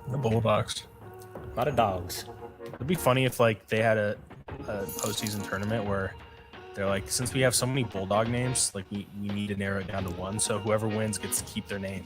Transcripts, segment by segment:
The Bulldogs. A lot of dogs. It'd be funny if like they had a postseason tournament where they're like, since we have so many Bulldog names, like we need to narrow it down to one. So whoever wins gets to keep their name.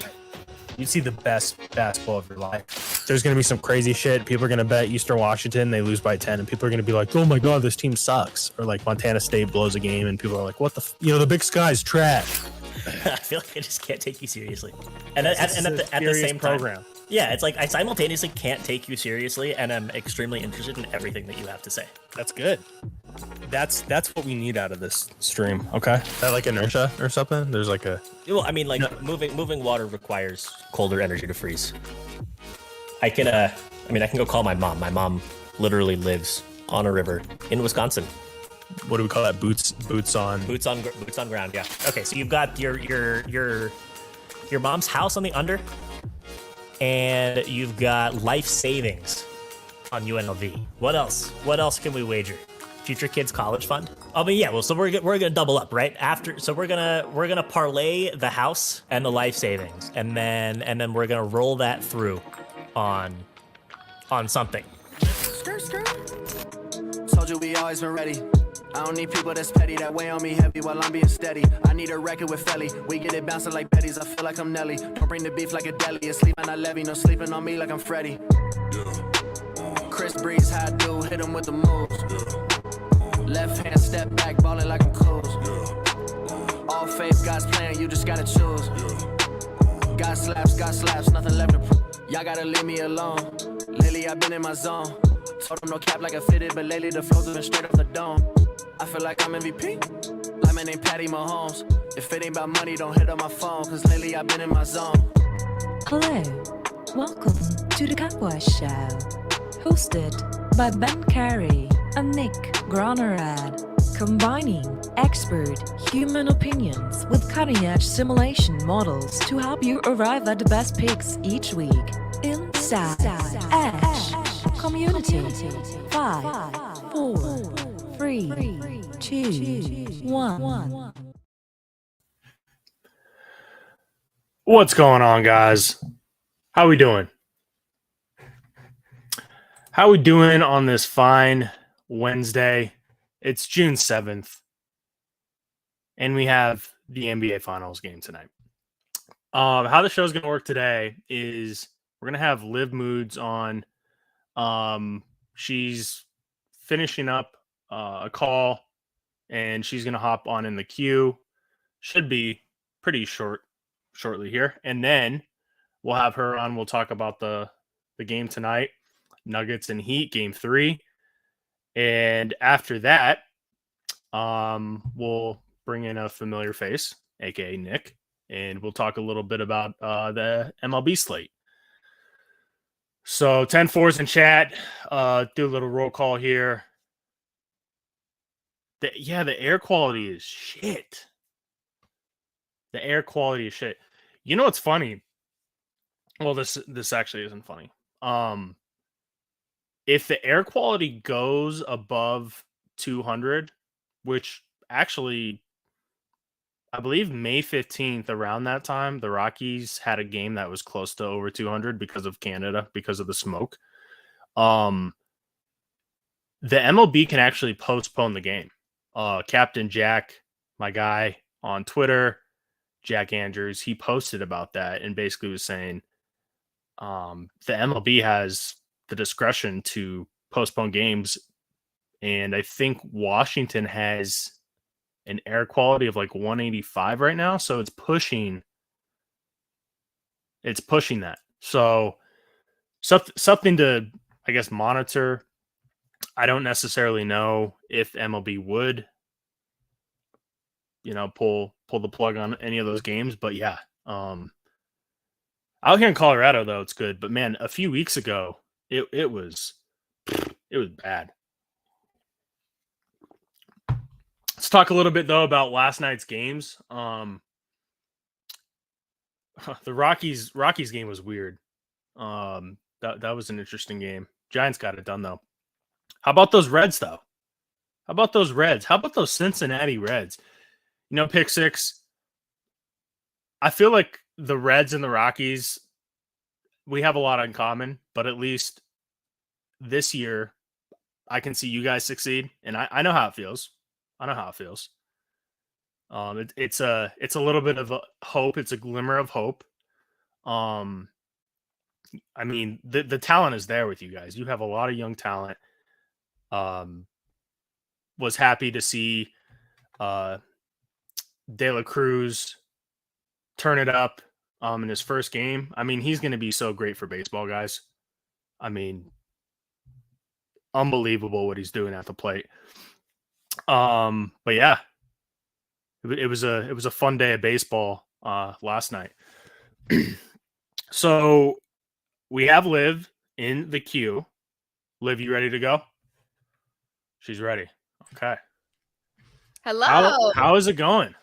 You'd see the best basketball of your life. There's going to be some crazy shit. People are going to bet Eastern Washington, they lose by 10, and people are going to be like, oh my God, this team sucks. Or like Montana State blows a game, and people are like, what the, the Big Sky's trash. I feel like I just can't take you seriously. And at the same program. time, yeah, it's like I simultaneously can't take you seriously, and I'm extremely interested in everything that you have to say. That's good. That's what we need out of this stream. Okay, is that like inertia or something? There's like a. Well, I mean, like moving water requires colder energy to freeze. I can go call my mom. My mom literally lives on a river in Wisconsin. What do we call that? Boots on ground. Yeah. Okay, so you've got your mom's house on the under, and you've got life savings on UNLV. What else? What else can we wager? Future Kids College Fund. I mean, yeah. Well, so we're gonna double up, right? So we're gonna parlay the house and the life savings, and then we're gonna roll that through on something. Told you we always been ready. I don't need people that's petty that weigh on me heavy while I'm being steady. I need a record with Felly. We get it bouncing like Betty's. I feel like I'm Nelly. Don't bring the beef like a deli. It's sleeping I levy. No sleeping on me like I'm Freddy. Chris Breeze, how I do. Hit him with the moves. Left hand step back, ballin' like I'm cool. All faith, God's plan. You just gotta choose. God slaps, nothing left to prove. Y'all gotta leave me alone. Lately I've been in my zone. Told him no cap like I fitted, but lately the flows have been straight off the dome. I feel like I'm MVP, like my name Patty Mahomes. If it ain't about money, don't hit up my phone, cause lately I've been in my zone. Hello, welcome to the Catwash Show, hosted by Ben Carey and Nick Gronerad, combining expert human opinions with cutting-edge simulation models to help you arrive at the best picks each week. Inside Edge Community. 5, 4, 3, 2, 1. What's going on, guys? How we doing? How we doing on this fine Wednesday? It's June 7th, and we have the NBA Finals game tonight. How the show's going to work today is we're going to have Liv Moods on. She's finishing up a call, and she's going to hop on in the queue. Should be pretty shortly here. And then we'll have her on. We'll talk about the game tonight, Nuggets and Heat, game 3. And after that, we'll bring in a familiar face, aka Nick, and we'll talk a little bit about the MLB slate. So 10-4s in chat. Do a little roll call here. The air quality is shit. The air quality is shit. You know what's funny? Well, this actually isn't funny. If the air quality goes above 200, which actually, I believe May 15th, around that time, the Rockies had a game that was close to over 200 because of Canada, because of the smoke. The MLB can actually postpone the game. Captain Jack, my guy on Twitter, Jack Andrews, he posted about that and basically was saying the MLB has the discretion to postpone games. And I think Washington has an air quality of like 185 right now. So it's pushing that. So something to, I guess, monitor. I don't necessarily know if MLB would, pull the plug on any of those games, but yeah. Out here in Colorado though, it's good. But man, a few weeks ago, it was bad. Let's talk a little bit though about last night's games. The Rockies game was weird. That was an interesting game. Giants got it done though. How about those Reds though? How about those Reds? How about those Cincinnati Reds? Pick 6. I feel like the Reds and the Rockies, we have a lot in common, but at least this year I can see you guys succeed, and I know how it feels. I know how it feels. It's a little bit of a hope. It's a glimmer of hope. Um, I mean, the talent is there with you guys. You have a lot of young talent. Was happy to see De La Cruz turn it up in his first game. I mean, he's going to be so great for baseball, guys. I mean, unbelievable what he's doing at the plate. But yeah, it was a fun day of baseball last night. So we have Liv in the queue. Liv, you ready to go? She's ready. Okay. Hello. How is it going?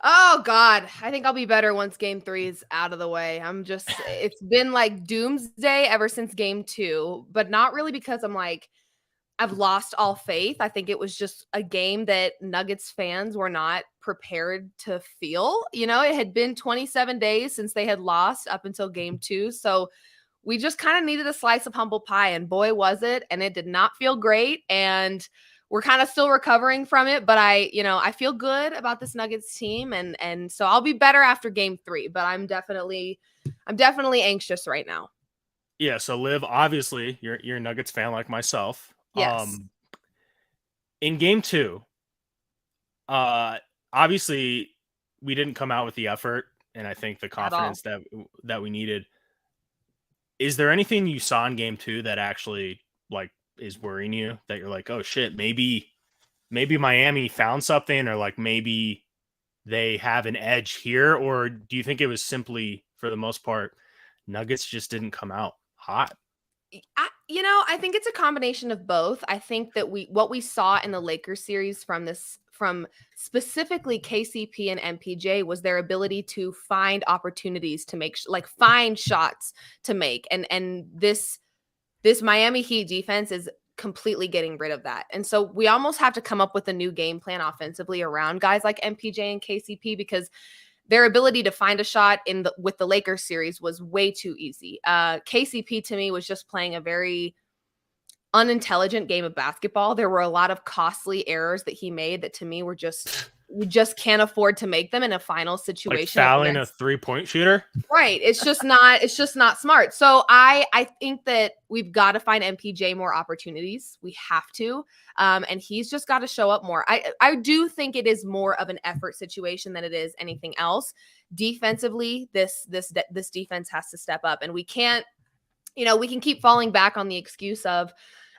Oh God, I think I'll be better once game 3 is out of the way. It's been like doomsday ever since game 2, but not really because I've lost all faith. I think it was just a game that Nuggets fans were not prepared to feel. You know, it had been 27 days since they had lost up until game 2. So we just kind of needed a slice of humble pie, and boy, was it. And it did not feel great. And we're kind of still recovering from it, but I feel good about this Nuggets team. And so I'll be better after game 3, but I'm definitely anxious right now. Yeah. So Liv, obviously you're a Nuggets fan like myself. Yes. In game 2, obviously we didn't come out with the effort and I think the confidence that we needed. Is there anything you saw in game 2 that actually is worrying you, that you're like, oh shit, maybe Miami found something, or like maybe they have an edge here? Or do you think it was simply, for the most part, Nuggets just didn't come out hot? I think it's a combination of both. I think that what we saw in the Lakers series from specifically KCP and MPJ was their ability to find opportunities to make, find shots to make. And this Miami Heat defense is completely getting rid of that. And so we almost have to come up with a new game plan offensively around guys like MPJ and KCP, because their ability to find a shot with the Lakers series was way too easy. KCP to me was just playing a very unintelligent game of basketball. There were a lot of costly errors that he made that to me were we just can't afford to make them in a final situation. Like fouling a 3-point shooter? Right. It's just not smart. So I think that we've got to find MPJ more opportunities. We have to. And he's just got to show up more. I do think it is more of an effort situation than it is anything else. Defensively, this defense has to step up, and we can't, we can keep falling back on the excuse of,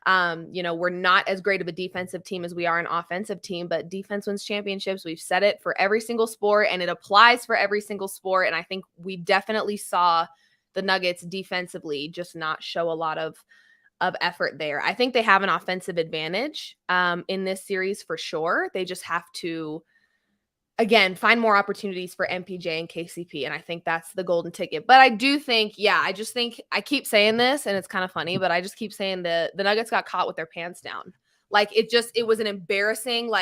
we're not as great of a defensive team as we are an offensive team, but defense wins championships. We've said it for every single sport, and it applies for every single sport. And I think we definitely saw the Nuggets defensively just not show a lot of effort there. I think they have an offensive advantage in this series for sure. They just have to, again, find more opportunities for MPJ and KCP. And I think that's the golden ticket. But I do think, I keep saying this and it's kind of funny, but I just keep saying the Nuggets got caught with their pants down. It was an embarrassing,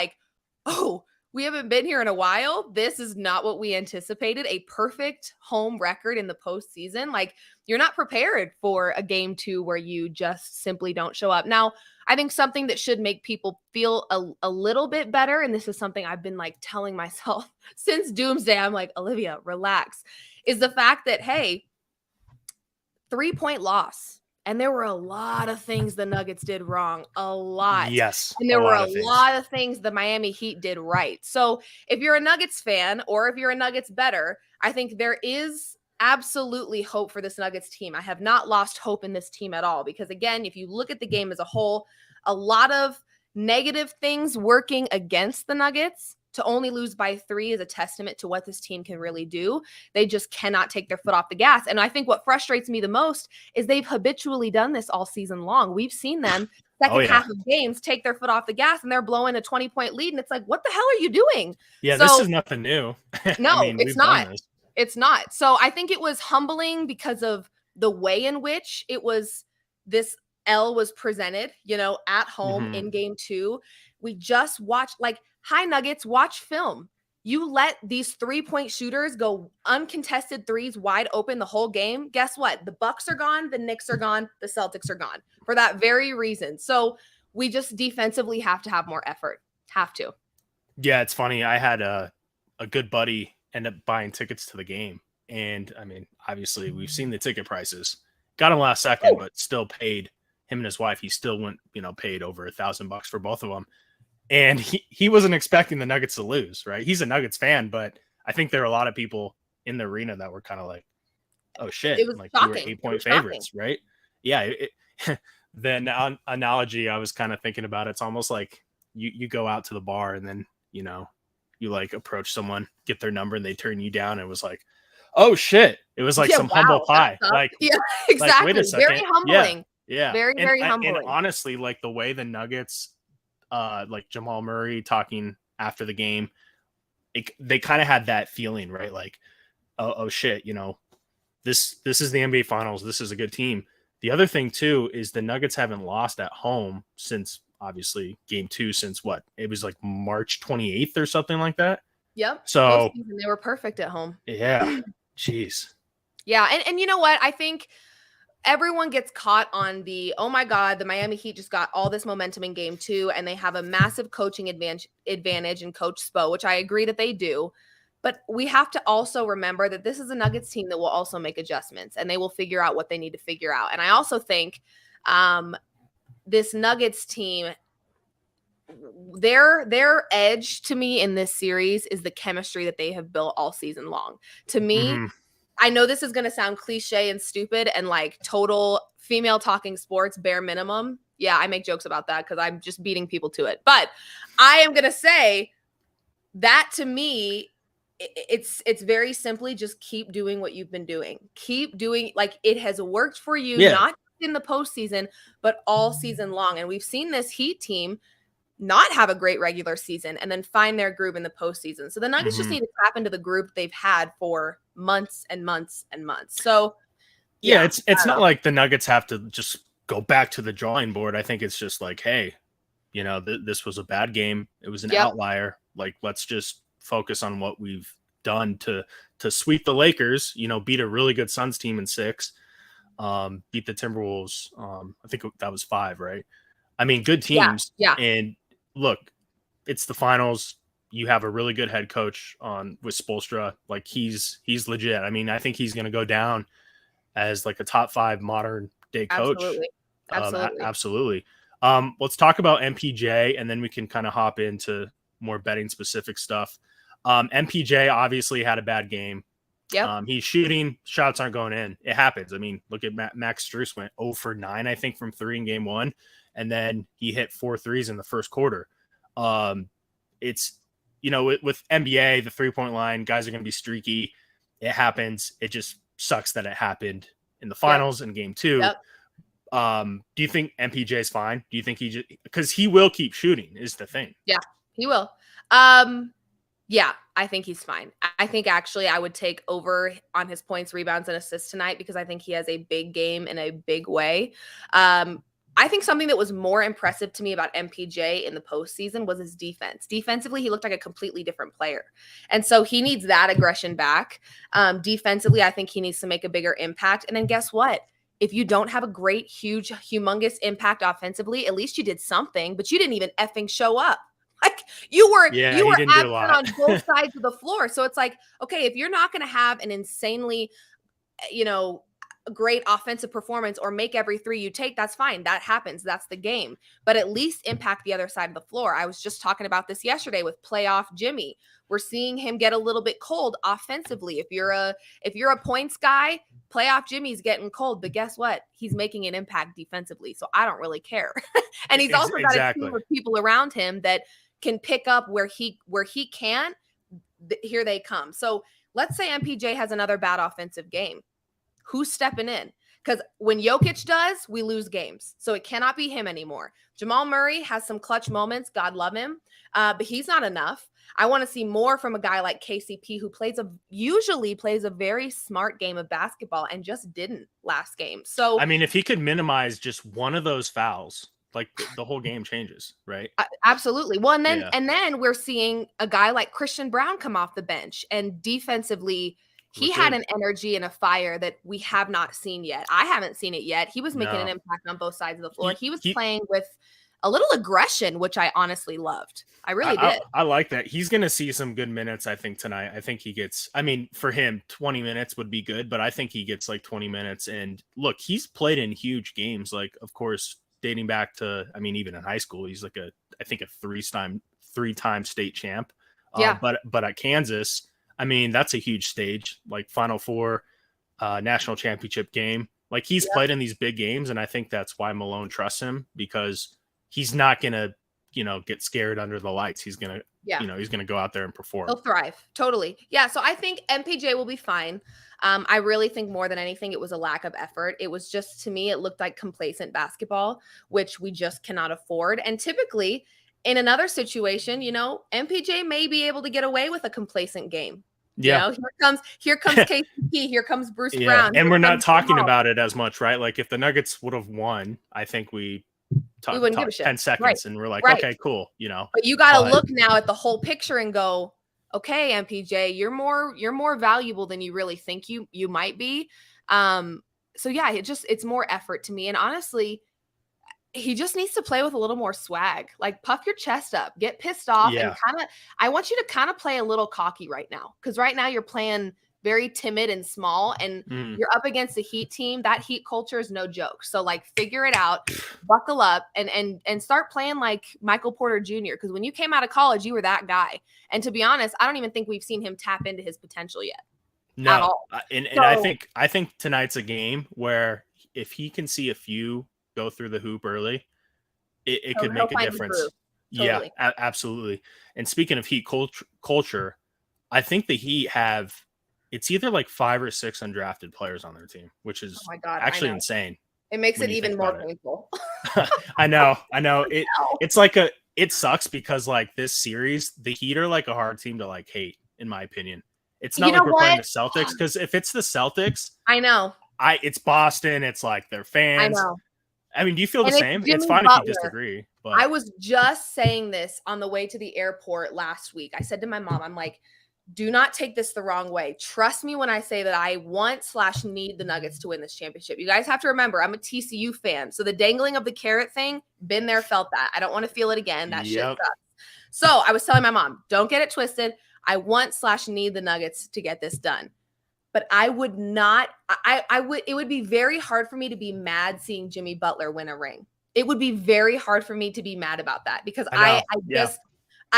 oh, we haven't been here in a while. This is not what we anticipated. A perfect home record in the postseason. You're not prepared for a game 2 where you just simply don't show up. Now, I think something that should make people feel a little bit better, and this is something I've been telling myself since doomsday, I'm like, Olivia, relax, is the fact that, hey, 3-point loss. And there were a lot of things the Nuggets did wrong, a lot. Yes. And there were a lot of things the Miami Heat did right. So if you're a Nuggets fan, or if you're a Nuggets bettor, I think there is absolutely hope for this Nuggets team. I have not lost hope in this team at all, because again, if you look at the game as a whole, a lot of negative things working against the Nuggets. To only lose by 3 is a testament to what this team can really do. They just cannot take their foot off the gas. And I think what frustrates me the most is they've habitually done this all season long. We've seen them second half of games take their foot off the gas, and they're blowing a 20-point lead. And it's like, what the hell are you doing? Yeah, this is nothing new. No, it's not. It's not. So I think it was humbling because of the way in which this L was presented, at home in game 2. We just watched, hi Nuggets, watch film. You let these 3-point shooters go uncontested threes wide open the whole game. Guess what? The Bucks are gone, the Knicks are gone, the Celtics are gone for that very reason. So we just defensively have to have more effort. Have to. Yeah, it's funny. I had a good buddy end up buying tickets to the game. And I mean, obviously we've seen the ticket prices. Got him last second, but still paid him and his wife. He still went, paid over $1,000 for both of them. And he wasn't expecting the Nuggets to lose, right? He's a Nuggets fan, but I think there are a lot of people in the arena that were kind of like, oh shit, It was like shocking. you were 8-point favorites, right? Yeah. The analogy I was kind of thinking about, it's almost like you go out to the bar and then, you like approach someone, get their number, and they turn you down. And it was like, oh shit. It was like some humble pie. Like, yeah, exactly. Like, wait a second. Very humbling. Yeah. Very humbling. And honestly, like the way the Nuggets, like Jamal Murray talking after the game, they kind of had that feeling, right? Like, oh shit, this is the NBA Finals. This is a good team. The other thing too is the Nuggets haven't lost at home since obviously game 2 since what? It was like March 28th or something like that. Yep. So they were perfect at home. Yeah. Jeez. Yeah, and you know what? I think everyone gets caught on the, oh my God, the Miami Heat just got all this momentum in game 2, and they have a massive coaching advantage in Coach Spo, which I agree that they do. But we have to also remember that this is a Nuggets team that will also make adjustments, and they will figure out what they need to figure out. And I also think this Nuggets team, their edge to me in this series is the chemistry that they have built all season long. To me, I know this is going to sound cliche and stupid and like total female talking sports bare minimum. Yeah, I make jokes about that because I'm just beating people to it. But I am going to say that to me, it's very simply just keep doing what you've been doing. Keep doing, like, it has worked for you, not in the postseason, but all season long. And we've seen this Heat team not have a great regular season and then find their groove in the postseason. So the Nuggets just need to tap into the group they've had for months and months and months. So yeah, it's not like the Nuggets have to just go back to the drawing board. I think it's just like, hey, this was a bad game. It was an outlier. Like, let's just focus on what we've done to sweep the Lakers, beat a really good Suns team in 6, beat the Timberwolves. I think that was 5, right? I mean, good teams. Yeah. And look, it's the finals. You have a really good head coach with Spoelstra. Like, he's legit. I mean, I think he's going to go down as like a top 5 modern day coach. Absolutely. Let's talk about MPJ, and then we can kind of hop into more betting specific stuff. MPJ obviously had a bad game. Yep. He's shooting, shots aren't going in. It happens. I mean, look at Max Strus went 0 for 9, I think, from 3 in game 1. And then he hit 4 threes in the first quarter. It's, with NBA, the 3-point line, guys are going to be streaky. It happens. It just sucks that it happened in the finals in game 2. Yep. Do you think MPJ is fine? Do you think because he will keep shooting is the thing. Yeah, he will. Yeah, I think he's fine. I think actually I would take over on his points, rebounds, and assists tonight because I think he has a big game in a big way. I think something that was more impressive to me about MPJ in the postseason was his defense. Defensively, he looked like a completely different player. And so he needs that aggression back. Defensively, I think he needs to make a bigger impact. And then guess what? If you don't have a great, huge, humongous impact offensively, at least you did something, but you didn't even effing show up. Like you were absent on both sides of the floor. So it's like, okay, if you're not going to have an insanely, great offensive performance or make every 3 you take, that's fine. That happens. That's the game. But at least impact the other side of the floor. I was just talking about this yesterday with playoff Jimmy. We're seeing him get a little bit cold offensively. If you're a points guy, playoff Jimmy's getting cold. But guess what? He's making an impact defensively. So I don't really care. And he's also got a team of people around him that can pick up where he can. Here they come. So let's say MPJ has another bad offensive game. Who's stepping in? Because when Jokic does, we lose games. So it cannot be him anymore. Jamal Murray has some clutch moments. God love him. But he's not enough. I want to see more from a guy like KCP who usually plays a very smart game of basketball and just didn't last game. So, I mean, if he could minimize just one of those fouls, like the whole game changes, right? Absolutely. Well, and Yeah. then we're seeing a guy like Christian Brown come off the bench, and defensively, he Look had good. an energy and a fire that we have not seen yet. I haven't seen it yet. He was making an No. impact on both sides of the floor. He was He playing with a little aggression, which I honestly loved. I really did. I like that. He's going to see some good minutes, I think, tonight. I think he gets, I mean, for him, 20 minutes would be good, but I think he gets like 20 minutes. And look, he's played in huge games. Like, of course, dating back to, I mean, even in high school, he's like I think a three-time state champ. Yeah. But at Kansas, I mean, that's a huge stage, like Final Four, national championship game. Like, he's played in these big games. And I think that's why Malone trusts him, because he's not going to, get scared under the lights. He's going to, he's going to go out there and perform. He'll thrive. Totally. Yeah. So I think MPJ will be fine. I really think more than anything, it was a lack of effort. It was just, to me, it looked like complacent basketball, which we just cannot afford. And typically in another situation, MPJ may be able to get away with a complacent game. Yeah. Here comes KCP. Here comes Bruce Brown. And we're not talking about it as much, right? Like, if the Nuggets would have won, I think we wouldn't give a shit. 10 seconds right. and we're like, right. okay, cool. But you got to look now at the whole picture and go, okay, MPJ, you're more valuable than you really think you might be. So yeah, it's more effort to me. And honestly, he just needs to play with a little more swag. Like, puff your chest up, get pissed off, and I want you to kind of play a little cocky right now. Because right now you're playing very timid and small, and you're up against a Heat team. That Heat culture is no joke. So, like, figure it out, buckle up, and start playing like Michael Porter Jr. Because when you came out of college, you were that guy. And to be honest, I don't even think we've seen him tap into his potential yet. No, at all. And So, I think tonight's a game where if he can see a few go through the hoop early, it could make a difference. Totally. Yeah, absolutely. And speaking of Heat culture, I think the Heat have, it's either like 5 or 6 undrafted players on their team, which is oh my God, actually insane. It makes when it you even think more about it. painful. I know. It's like it sucks because, like, this series, the Heat are like a hard team to like hate, in my opinion. It's not like we're playing the Celtics, because if it's the Celtics, I know. It's Boston. It's like their fans. I know. I mean, do you feel the same? It's Jimmy fine Butler. if you disagree. But I was just saying this on the way to the airport last week. I said to my mom, I'm like, do not take this the wrong way. Trust me when I say that I want/need the Nuggets to win this championship. You guys have to remember, I'm a TCU fan. So the dangling of the carrot thing, been there, felt that. I don't want to feel it again. That shit sucks. So I was telling my mom, don't get it twisted. I want/need the Nuggets to get this done. But I would not, it would be very hard for me to be mad seeing Jimmy Butler win a ring. It would be very hard for me to be mad about that, because I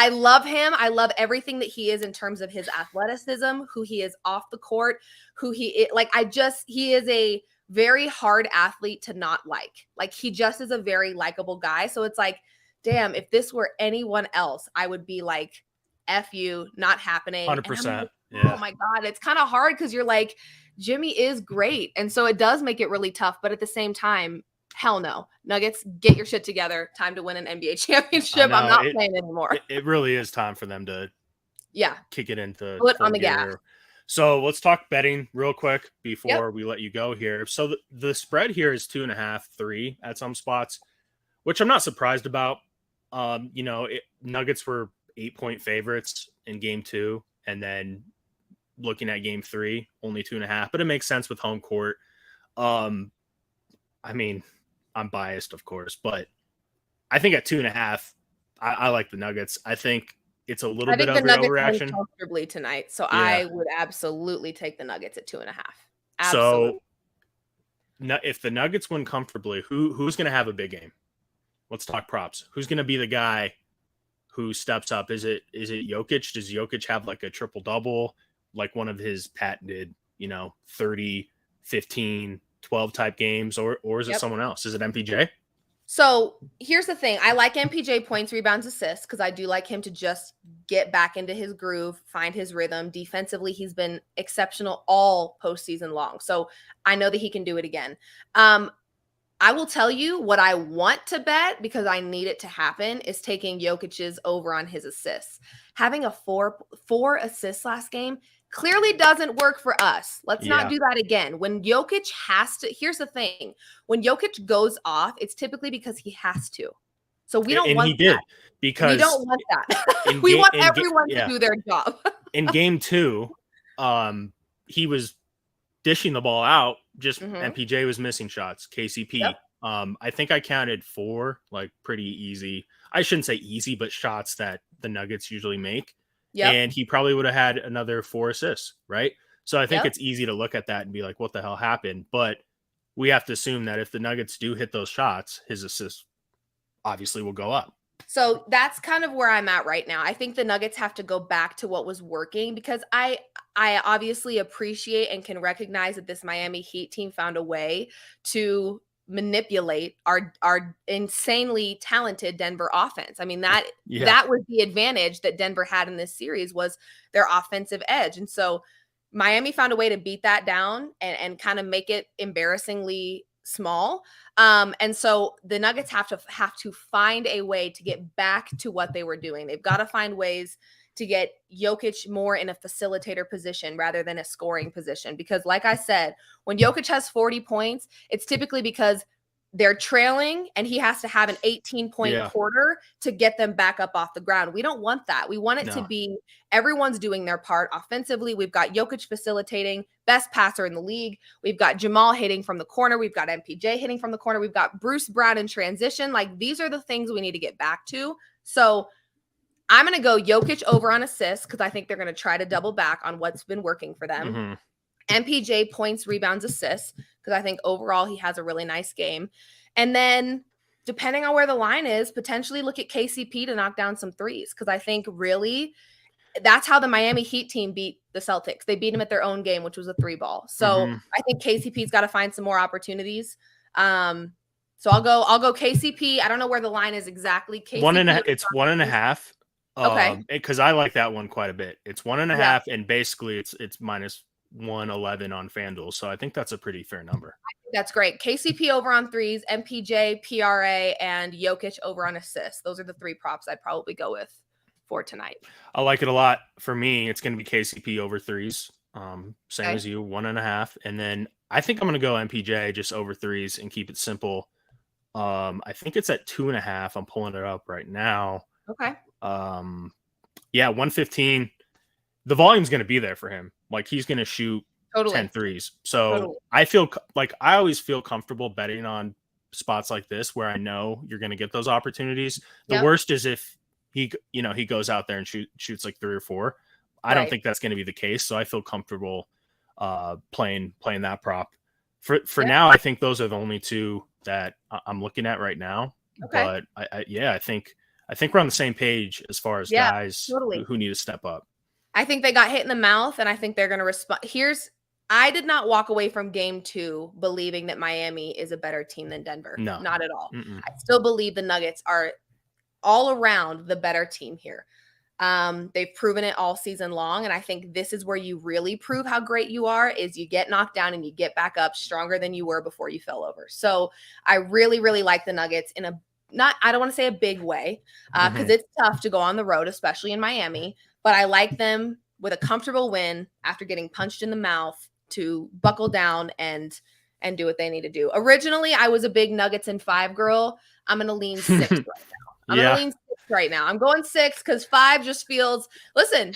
love him. I love everything that he is in terms of his athleticism, who he is off the court, he is a very hard athlete to not like. Like, he just is a very likable guy. So it's like, damn, if this were anyone else, I would be like, F you, not happening. 100%. Oh my God. It's kind of hard because you're like, Jimmy is great. And so it does make it really tough. But at the same time, hell no. Nuggets, get your shit together. Time to win an NBA championship. I'm not playing anymore. It really is time for them to kick it into put on the gas. So let's talk betting real quick before we let you go here. So the spread here is 2.5, 3 at some spots, which I'm not surprised about. Nuggets were 8-point favorites in game 2, and then looking at game 3, only 2.5, but it makes sense with home court. I mean, I'm biased, of course, but I think at 2.5, I like the Nuggets. I think it's a little bit of an overreaction comfortably tonight. So I would absolutely take the Nuggets at 2.5. Absolutely. So if the Nuggets win comfortably, who's going to have a big game? Let's talk props. Who's going to be the guy who steps up? Is it Jokic? Does Jokic have like a triple double, like one of his patented, 30, 15, 12 type games, or is it someone else? Is it MPJ? So here's the thing. I like MPJ points, rebounds, assists, because I do like him to just get back into his groove, find his rhythm. Defensively, he's been exceptional all postseason long. So I know that he can do it again. I will tell you what I want to bet, because I need it to happen, is taking Jokic's over on his assists. Having a four assists last game, clearly doesn't work for us. Let's not Yeah. do that again. When Jokic has to, here's the thing. When Jokic goes off, it's typically because he has to. So we don't And want he did that. We because don't want that. in We game want everyone to yeah, do their job. in game 2, he was dishing the ball out. Just Mhm. MPJ was missing shots. KCP. Yep. I think I counted 4, like pretty easy. I shouldn't say easy, but shots that the Nuggets usually make. Yep. And he probably would have had another 4 assists, right? So I think Yep. it's easy to look at that and be like, what the hell happened? But we have to assume that if the Nuggets do hit those shots, his assists obviously will go up. So that's kind of where I'm at right now. I think the Nuggets have to go back to what was working because I obviously appreciate and can recognize that this Miami Heat team found a way to manipulate our insanely talented Denver offense. I mean, that was the advantage that Denver had in this series was their offensive edge. And so Miami found a way to beat that down and kind of make it embarrassingly small. And so the Nuggets have to find a way to get back to what they were doing. They've got to find ways to get Jokic more in a facilitator position rather than a scoring position. Because like I said, when Jokic has 40 points, it's typically because they're trailing and he has to have an 18-point quarter to get them back up off the ground. We don't want that. We want it to be everyone's doing their part offensively. We've got Jokic facilitating, best passer in the league. We've got Jamal hitting from the corner. We've got MPJ hitting from the corner. We've got Bruce Brown in transition. Like these are the things we need to get back to. So I'm going to go Jokic over on assists because I think they're going to try to double back on what's been working for them. Mm-hmm. MPJ points, rebounds, assists because I think overall he has a really nice game. And then depending on where the line is, potentially look at KCP to knock down some threes because I think really that's how the Miami Heat team beat the Celtics. They beat them at their own game, which was a 3-ball. So I think KCP's got to find some more opportunities. So I'll go KCP. I don't know where the line is exactly. KCP it's 1.5. Okay. Because I like that one quite a bit. It's 1.5, and basically it's minus 111 on FanDuel. So I think that's a pretty fair number. I think that's great. KCP over on threes, MPJ, PRA, and Jokic over on assists. Those are the 3 props I'd probably go with for tonight. I like it a lot. For me, it's going to be KCP over threes. Same as you, 1.5. And then I think I'm going to go MPJ just over threes and keep it simple. I think it's at 2.5. I'm pulling it up right now. Okay. 115. The volume's going to be there for him. Like he's going to shoot 10 threes. So I feel like I always feel comfortable betting on spots like this where I know you're going to get those opportunities. The worst is if he goes out there and shoots like 3 or 4. I don't think that's going to be the case. So I feel comfortable playing that prop. For now, I think those are the only 2 that I'm looking at right now. Okay. But I think we're on the same page as far as guys who need to step up. I think they got hit in the mouth, and I think they're going to respond. I did not walk away from game 2 believing that Miami is a better team than Denver. No. Not at all. Mm-mm. I still believe the Nuggets are all around the better team here. They've proven it all season long, and I think this is where you really prove how great you are is you get knocked down and you get back up stronger than you were before you fell over. So I really, really like the Nuggets in I don't want to say a big way because it's tough to go on the road, especially in Miami, but I like them with a comfortable win after getting punched in the mouth to buckle down and do what they need to do. Originally, I was a big Nuggets in 5 girl. I'm going to lean 6 right now. I'm going to lean 6 right now. I'm going 6 because 5 just feels, listen,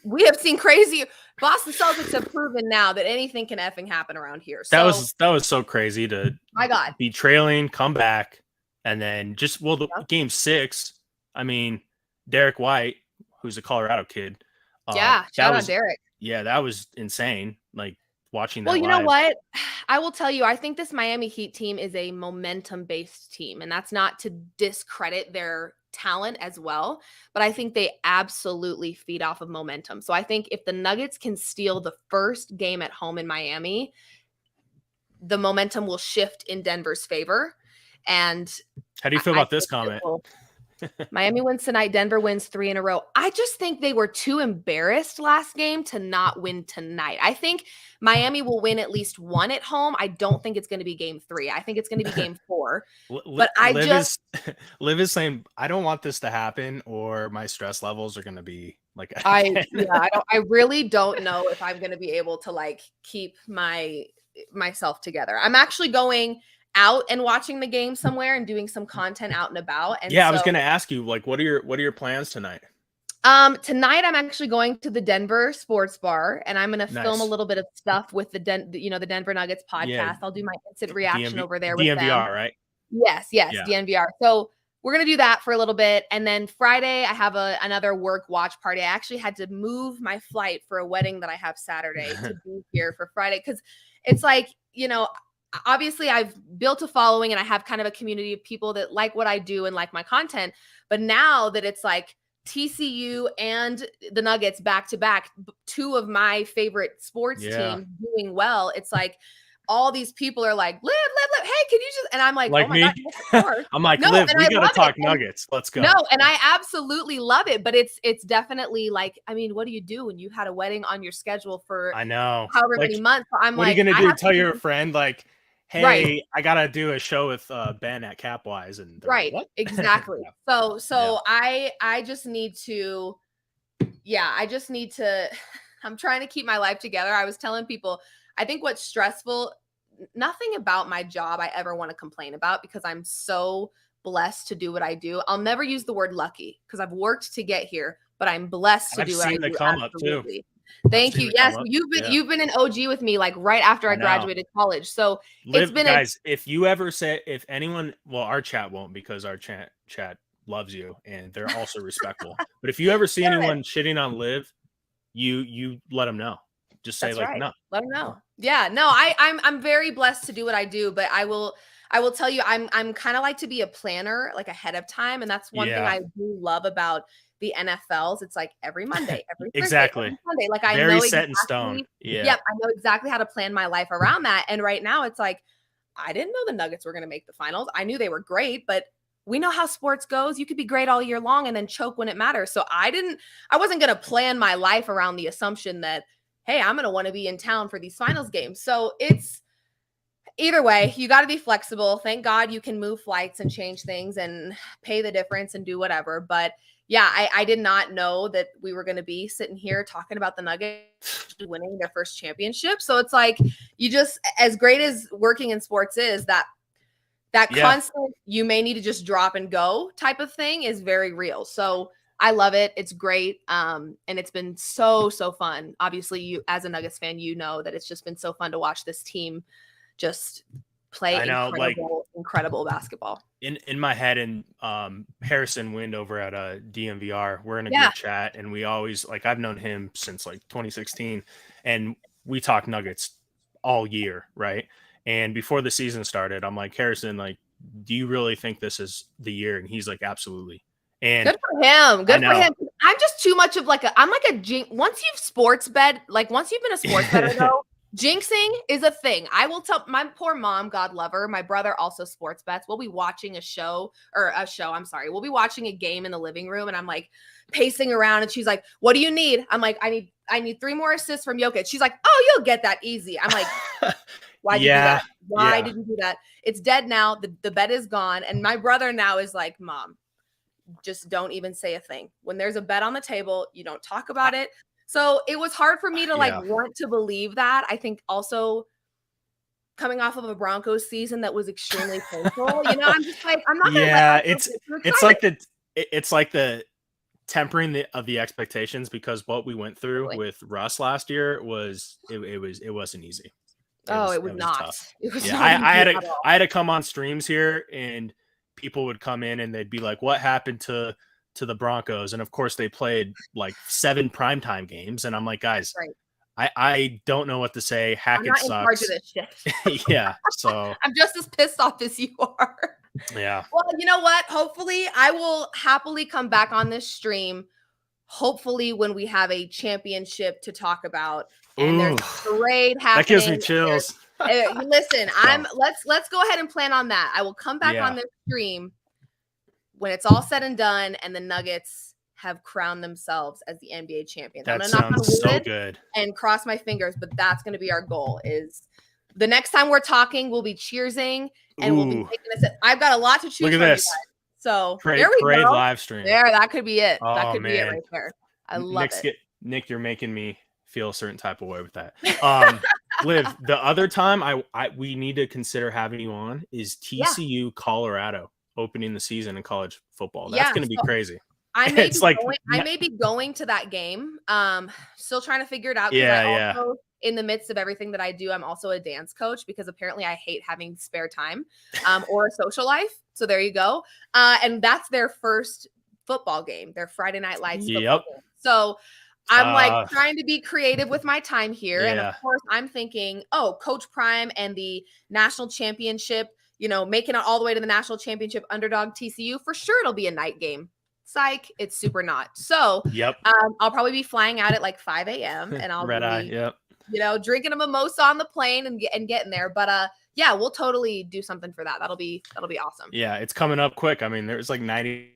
we have seen crazy. Boston Celtics have proven now that anything can effing happen around here. So, that was so crazy to be trailing, come back. And then game 6, I mean, Derek White, who's a Colorado kid. Shout out Derek. Yeah, that was insane. Like watching that. Well, you know what? I will tell you, I think this Miami Heat team is a momentum-based team, and that's not to discredit their talent as well, but I think they absolutely feed off of momentum. So I think if the Nuggets can steal the first game at home in Miami, the momentum will shift in Denver's favor. And how do you feel about this comment? Miami wins tonight. Denver wins 3 in a row. I just think they were too embarrassed last game to not win tonight. I think Miami will win at least 1 at home. I don't think it's going to be game 3. I think it's going to be game 4. But Liv is saying, I don't want this to happen or my stress levels are going to be Like I really don't know if I'm going to be able to like keep myself together. I'm actually going out and watching the game somewhere and doing some content out and about. And yeah, I was gonna ask you, like, what are your plans tonight? Tonight I'm actually going to the Denver Sports Bar and I'm going to film a Nice. little bit of stuff with the Denver Nuggets podcast. Yeah, I'll do my instant reaction over there with DNVR, them. right? Yes, Yeah. DNVR. So we're going to do that for a little bit. And then Friday, I have another work watch party. I actually had to move my flight for a wedding that I have Saturday to be here for Friday. Cause it's like, obviously I've built a following and I have kind of a community of people that like what I do and like my content. But now that it's like TCU and the Nuggets back to back, two of my favorite sports teams doing well, it's like, all these people are like, live. Hey, can you just, and I'm like, oh my me? God. I'm like, no, Liv, we gotta talk it. Nuggets. Let's go. No, and I absolutely love it, but it's definitely like, I mean, what do you do when you had a wedding on your schedule for I know however like, many months? So I'm what like, are you gonna do? Tell your friend like, hey, right. I gotta do a show with Ben at Capwise, and right, like, what? exactly. So I just need to, I'm trying to keep my life together. I was telling people, I think what's stressful, nothing about my job I ever want to complain about because I'm so blessed to do what I do. I'll never use the word lucky because I've worked to get here, but I'm blessed to do what I do. I've seen the come up too. Thank you. Yes, you've been an OG with me like right after I graduated college. So it's been guys, if you ever say, if anyone, well, our chat won't because our chat loves you and they're also respectful. But if you ever see anyone shitting on Liv, you let them know. Just say no. Let them know. Yeah, no, I'm very blessed to do what I do, but I will tell you, I'm kind of like to be a planner like ahead of time, and that's one thing I do love about the NFLs. It's like every Monday, every Thursday, every Sunday. Like I know set in stone. Yeah, yep, I know exactly how to plan my life around that. And right now, it's like I didn't know the Nuggets were going to make the finals. I knew they were great, but we know how sports goes. You could be great all year long and then choke when it matters. So I wasn't going to plan my life around the assumption that, hey, I'm going to want to be in town for these finals games. So it's either way, you got to be flexible. Thank God you can move flights and change things and pay the difference and do whatever. But yeah, I did not know that we were going to be sitting here talking about the Nuggets winning their first championship. So it's like, you just, as great as working in sports is, that constant, you may need to just drop and go type of thing is very real. So I love it. It's great. And it's been so fun. Obviously, you as a Nuggets fan, you know that it's just been so fun to watch this team just play incredible basketball. In my head, and Harrison Wind over at DMVR, we're in a good chat, and we always, like, I've known him since like 2016, and we talk Nuggets all year, right? And before the season started, I'm like, Harrison, like, do you really think this is the year? And he's like, absolutely. And good for him. Good for him. I'm just too much of I'm like a jinx. Once you've sports bet, like once you've been a sports bettor though, jinxing is a thing. I will tell my poor mom, God love her. My brother also sports bets. We'll be watching We'll be watching a game in the living room, and I'm like pacing around, and she's like, "What do you need?" I'm like, I need 3 more assists from Jokic. She's like, "Oh, you'll get that easy." I'm like, why did you do that? Why did you do that? It's dead now. The bet is gone. And my brother now is like, Mom, just don't even say a thing. When there's a bet on the table, you don't talk about it. So it was hard for me to want to believe that. I think also coming off of a Broncos season that was extremely painful, I'm just like, I'm not going to it's like the tempering of the expectations, because what we went through with Russ last year was it wasn't easy. It was not. Tough. It was not I had to come on streams here, and people would come in and they'd be like, what happened to the Broncos? And of course they played like 7 primetime games. And I'm like, guys, I don't know what to say. Hackett sucks. I'm not in charge of this shit. Yeah. So I'm just as pissed off as you are. Yeah. Well, you know what? Hopefully I will happily come back on this stream. Hopefully when we have a championship to talk about. And there's a parade happening. That gives me chills. Listen, let's go ahead and plan on that. I will come back on this stream when it's all said and done, and the Nuggets have crowned themselves as the NBA champions. That sounds so good. And cross my fingers, but that's going to be our goal. Is the next time we're talking, we'll be cheersing and we'll be taking this. I've got a lot to choose. Look at this. So there we go. Live stream. There, that could be it. That could be it right there. I love it. Nick, you're making me feel a certain type of way with that. Liv, the other time we need to consider having you on is TCU Colorado opening the season in college football. That's going to be crazy. I may be going to that game. Still trying to figure it out. Yeah. Also, in the midst of everything that I do, I'm also a dance coach because apparently I hate having spare time, or a social life. So there you go. And that's their first football game, their Friday Night Lights football game. So I'm like trying to be creative with my time here. Yeah. And of course I'm thinking, Coach Prime and the national championship, making it all the way to the national championship, underdog TCU, for sure it'll be a night game. Psych, it's super not. So I'll probably be flying out at like 5 a.m. and I'll be drinking a mimosa on the plane and getting there. But yeah, we'll totally do something for that. That'll be awesome. Yeah, it's coming up quick. I mean, there's like 90.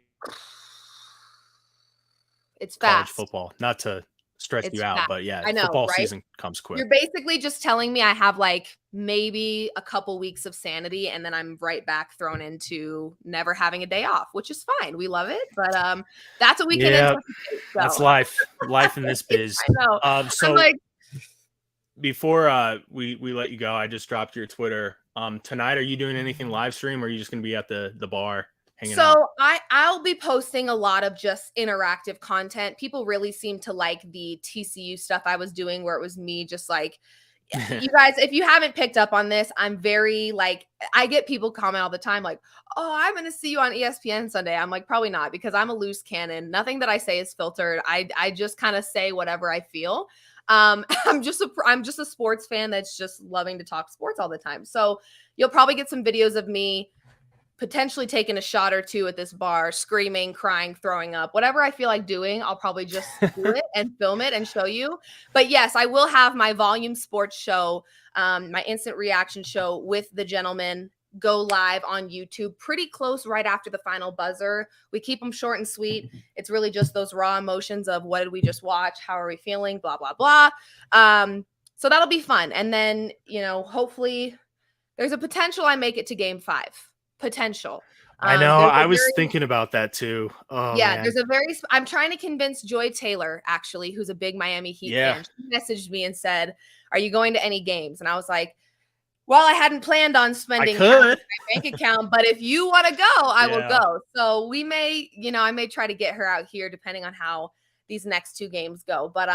It's college fast. football. Not to stress you out, but yeah, I know, football right? season comes quick. You're basically just telling me I have like maybe a couple weeks of sanity and then I'm right back thrown into never having a day off, which is fine. We love it, but that's what we can anticipate. So. That's life in this biz. I know. So before we let you go, I just dropped your Twitter. Tonight, are you doing anything live stream or are you just going to be at the bar? So I'll be posting a lot of just interactive content. People really seem to like the TCU stuff I was doing where it was me just like, you guys, if you haven't picked up on this, I'm very like, I get people comment all the time like, oh, I'm going to see you on ESPN Sunday. I'm like, probably not, because I'm a loose cannon. Nothing that I say is filtered. I just kind of say whatever I feel. I'm just a sports fan that's just loving to talk sports all the time. So you'll probably get some videos of me potentially taking a shot or two at this bar, screaming, crying, throwing up, whatever I feel like doing, I'll probably just do it and film it and show you. But yes, I will have my volume sports show, my instant reaction show with the gentleman go live on YouTube pretty close right after the final buzzer. We keep them short and sweet. It's really just those raw emotions of what did we just watch? How are we feeling? Blah, blah, blah. So that'll be fun. And then, hopefully there's a potential I make it to game 5. Potential. I know. I was thinking about that too. Oh, yeah, man. I'm trying to convince Joy Taylor, actually, who's a big Miami Heat fan. She messaged me and said, are you going to any games? And I was like, well, I hadn't planned on spending my bank account, but if you want to go, I will go. So we may, I may try to get her out here depending on how these next 2 games go. But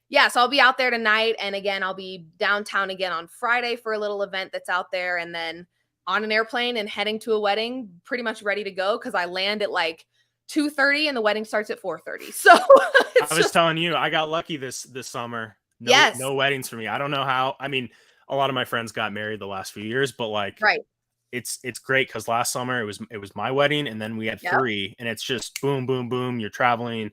yeah, so I'll be out there tonight. And again, I'll be downtown again on Friday for a little event that's out there. And then on an airplane and heading to a wedding, pretty much ready to go because I land at like 2:30 and the wedding starts at 4:30. So I was telling you, I got lucky this summer. No weddings for me. I don't know how. I mean, a lot of my friends got married the last few years, but like, it's great because last summer it was my wedding and then we had 3, and it's just boom, boom, boom. You're traveling.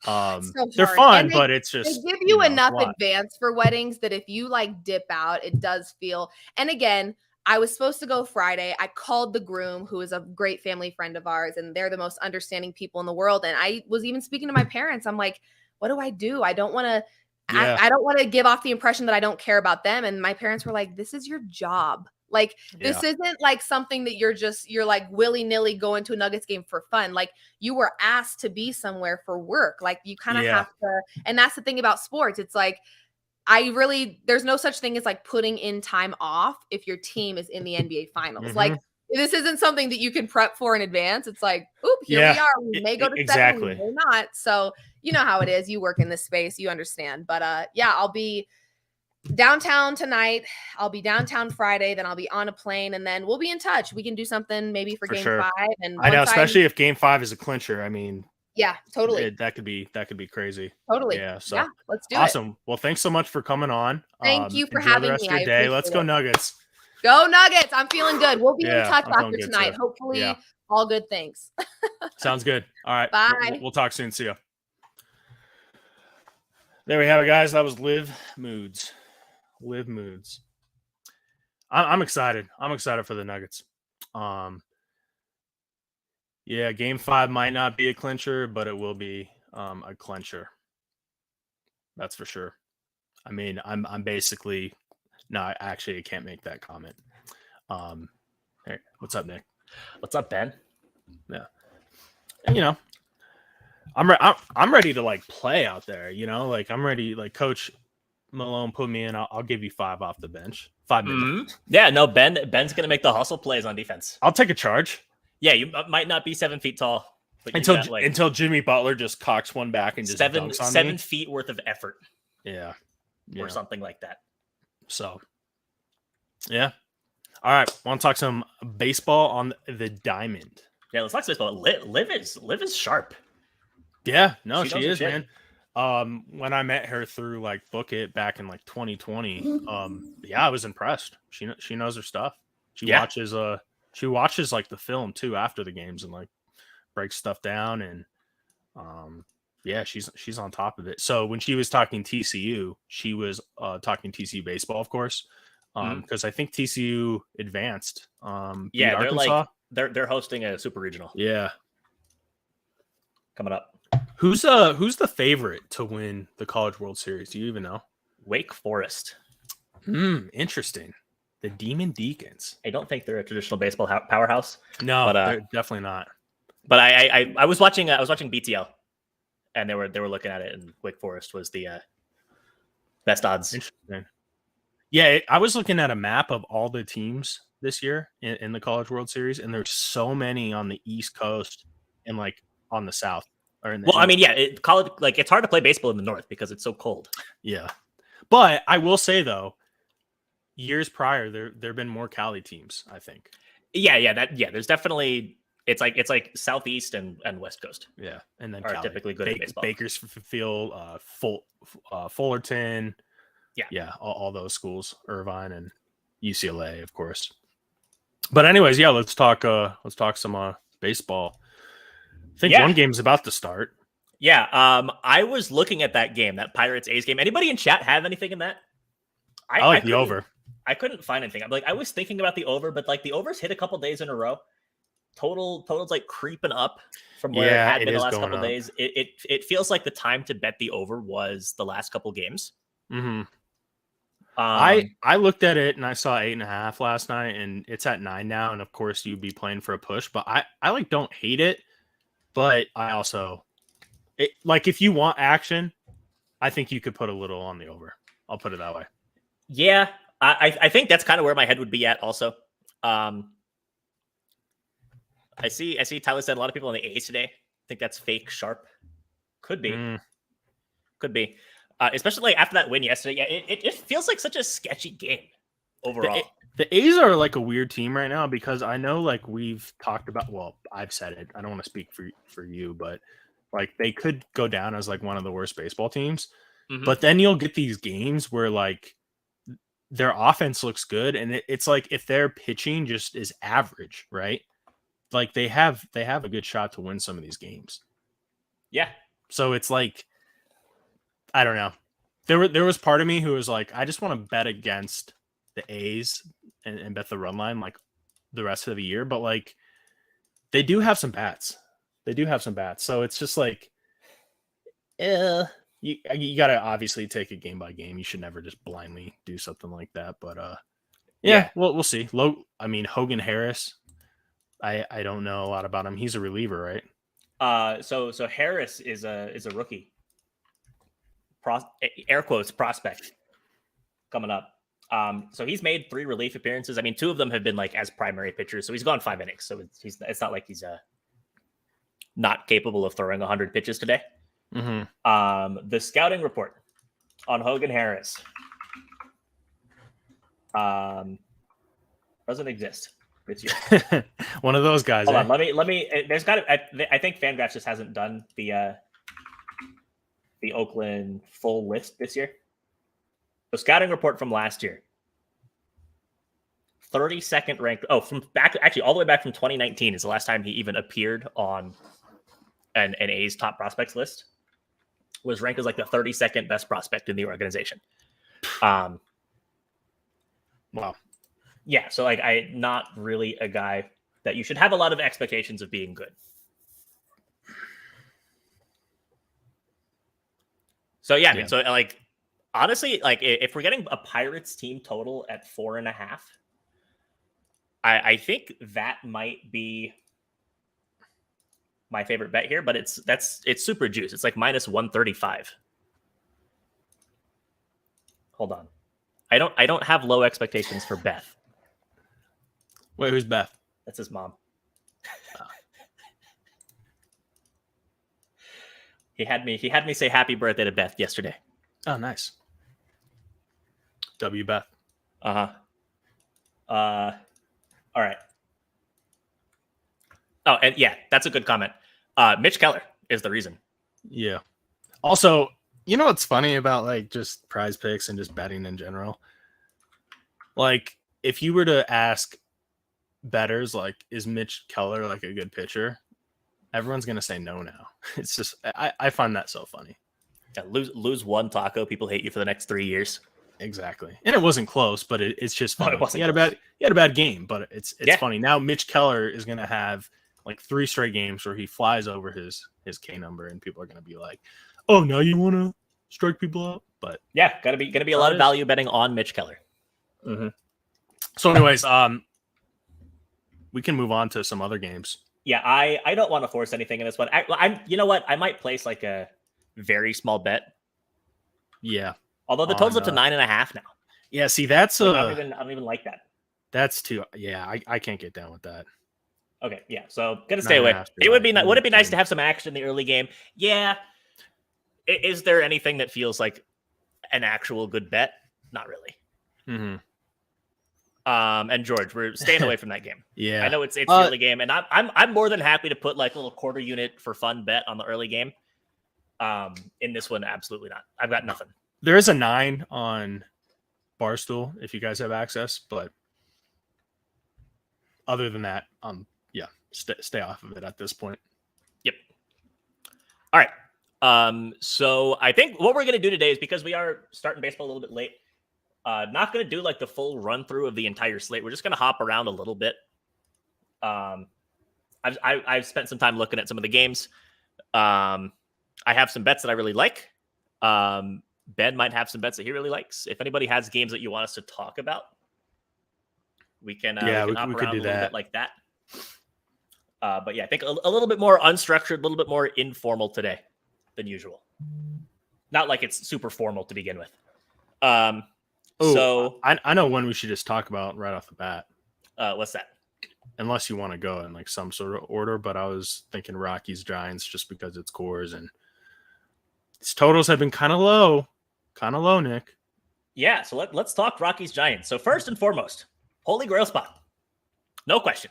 They're fun, but it's just they give you enough advance for weddings that if you like dip out, it does feel. And again, I was supposed to go Friday. I called the groom, who is a great family friend of ours, and they're the most understanding people in the world. And I was even speaking to my parents. I'm like, what do I do? I don't want to. I don't want to give off the impression that I don't care about them. And my parents were like, this is your job. Like, this isn't like something that you're like willy-nilly going to a Nuggets game for fun. Like, you were asked to be somewhere for work. Like, you kind of have to. And that's the thing about sports. It's like, there's no such thing as like putting in time off if your team is in the NBA finals. Mm-hmm. Like, this isn't something that you can prep for in advance. It's like, oop, here we are. We may go to 7, we may not. So you know how it is. You work in this space, you understand. But yeah, I'll be downtown tonight. I'll be downtown Friday. Then I'll be on a plane, and then we'll be in touch. We can do something maybe for game 5. And I know, especially if game 5 is a clincher. I mean, yeah, totally. That could be crazy. Totally. Yeah. So let's do it. Awesome. Well, thanks so much for coming on. Thank you for having me. The rest of your day. Let's go Nuggets. Go Nuggets. I'm feeling good. We'll be in touch after tonight. Too. Hopefully all good things. Sounds good. All right. Bye. We'll talk soon. See ya. There we have it, guys. That was Liv Moods. I'm excited. I'm excited for the Nuggets. Yeah, game 5 might not be a clincher, but it will be a clincher. That's for sure. I mean, I'm basically actually I can't make that comment. Hey, what's up, Nick? What's up, Ben? Yeah. And, I'm ready to like play out there. You know, like I'm ready. Like Coach Malone put me in. I'll give you 5 off the bench. 5 minutes. Yeah, no, Ben's gonna make the hustle plays on defense. I'll take a charge. Yeah, you might not be 7 feet tall, but until Jimmy Butler just cocks one back and just dunks on 7 me. feet worth of effort. Yeah. Or something like that. So, yeah. All right, want to talk some baseball on the diamond? Yeah, let's talk baseball. Liv is sharp. Yeah, no, she is, man. When I met her through like Book It back in like 2020, yeah, I was impressed. She knows her stuff. She watches like the film too after the games and like breaks stuff down and yeah, she's on top of it. So when she was talking TCU, she was talking TCU baseball, of course, because I think TCU advanced. Yeah, they're Arkansas. They're hosting a super regional. Yeah, coming up. Who's the favorite to win the College World Series? Do you even know? Wake Forest. Interesting. The Demon Deacons. I don't think they're a traditional baseball powerhouse. No, but they're definitely not. But I was watching BTL, and they were looking at it, and Wake Forest was the best odds. Interesting. Yeah, I was looking at a map of all the teams this year in the College World Series, and there's so many on the East Coast and like on the South. I mean, yeah, college, like it's hard to play baseball in the North because it's so cold. Yeah, but I will say though, years prior there've been more Cali teams. I think. Yeah. There's definitely it's like Southeast and West Coast. Yeah, and then are Cali. typically good at baseball. Bakersfield, Fullerton. Yeah, all those schools, Irvine and UCLA, of course. But anyways, yeah, let's talk some baseball. I think one game's about to start. Yeah, I was looking at that game, that Pirates A's game. Anybody in chat have anything in that? I like the over. I couldn't find anything. I was thinking about the over, but like the over's hit a couple days in a row. Total's like creeping up from where it had been the last couple days. It feels like the time to bet the over was the last couple games. Mm-hmm. I looked at it and I saw 8.5 last night, and it's at 9 now. And of course, you'd be playing for a push, but I like don't hate it. But I also, like if you want action, I think you could put a little on the over. I'll put it that way. Yeah, I think that's kind of where my head would be at. Also, I see Tyler said a lot of people on the A's today. I think that's fake sharp. Could be. Especially like after that win yesterday. Yeah, it feels like such a sketchy game overall. The A's are like a weird team right now because I know like we've talked about, well, I've said it. I don't want to speak for you, but like they could go down as like one of the worst baseball teams. Mm-hmm. But then you'll get these games where like their offense looks good. And it's like if their pitching just is average, right? Like they have a good shot to win some of these games. Yeah. So it's like, I don't know. There was part of me who was like, I just want to bet against the A's and bet the run line like the rest of the year. But like they do have some bats. So it's just like, you got to obviously take it game by game. You should never just blindly do something like that. But yeah. We'll see. Hogan Harris. I don't know a lot about him. He's a reliever, right? So Harris is a rookie. Air quotes prospect coming up. So he's made 3 relief appearances. I mean, 2 of them have been like as primary pitchers. So he's gone 5 innings. So it's not like he's not capable of throwing 100 pitches today. Mm-hmm. The scouting report on Hogan Harris doesn't exist this year. One of those guys. Hold on, let me. There's got to. I think Fangraphs just hasn't done the Oakland full list this year. The scouting report from last year. 32nd ranked. Oh, from back actually all the way back from 2019 is the last time he even appeared on an A's top prospects list. Was ranked as like the 32nd best prospect in the organization. Wow. Yeah, so like I not really a guy that you should have a lot of expectations of being good. So yeah, I mean, so like honestly, like if we're getting a Pirates team total at 4.5, I think that might be my favorite bet here, but it's super juice. It's like minus 135. Hold on. I don't have low expectations for Beth. Wait, who's Beth? That's his mom. He had me say happy birthday to Beth yesterday. Oh, nice. W Beth. All right. Oh, and yeah, that's a good comment. Mitch Keller is the reason. Yeah. Also, you know what's funny about like just prize picks and just betting in general? Like, if you were to ask bettors, like, is Mitch Keller like a good pitcher? Everyone's gonna say no now. It's just I find that so funny. Yeah, lose one taco, people hate you for the next 3 years. Exactly. And it wasn't close, but it's just funny. No, it wasn't he had a bad game, but it's Yeah. funny. Now Mitch Keller is gonna have like 3 straight games where he flies over his K number, and people are gonna be like, "Oh, now you want to strike people out?" But Yeah, gonna be a lot of value betting on Mitch Keller. mm-hmm. So, anyways, we can move on to some other games. Yeah, I don't want to force anything in this one. I'm you know what? I might place like a very small bet. Yeah. Although the total's up to 9.5 now. Yeah. See, that's I don't even like that. That's too. Yeah, I can't get down with that. Okay, yeah. So gonna stay away. 9.5, It would be right. would it be nice to have some action in the early game? Yeah. Is there anything that feels like an actual good bet? Not really. Mm-hmm. And George, we're staying away from that game. Yeah. I know it's the early game, and I'm more than happy to put like a little quarter unit for fun bet on the early game. In this one, absolutely not. I've got nothing. There is a 9 on Barstool if you guys have access, but other than that, yeah, stay off of it at this point. Yep. All right. So I think what we're gonna do today is, because we are starting baseball a little bit late, not gonna do like the full run through of the entire slate. We're just gonna hop around a little bit. I've spent some time looking at some of the games. I have some bets that I really like. Ben might have some bets that he really likes. If anybody has games that you want us to talk about, we can hop around could do a little that. bit like that. But yeah, I think a little bit more unstructured, a little bit more informal today than usual. Not like it's super formal to begin with. So I know one we should just talk about right off the bat. what's that? Unless you want to go in like some sort of order, but I was thinking Rockies Giants just because it's cores and its totals have been kind of low, Nick. Yeah, so let's talk Rockies Giants. So first and foremost, Holy Grail spot. No question.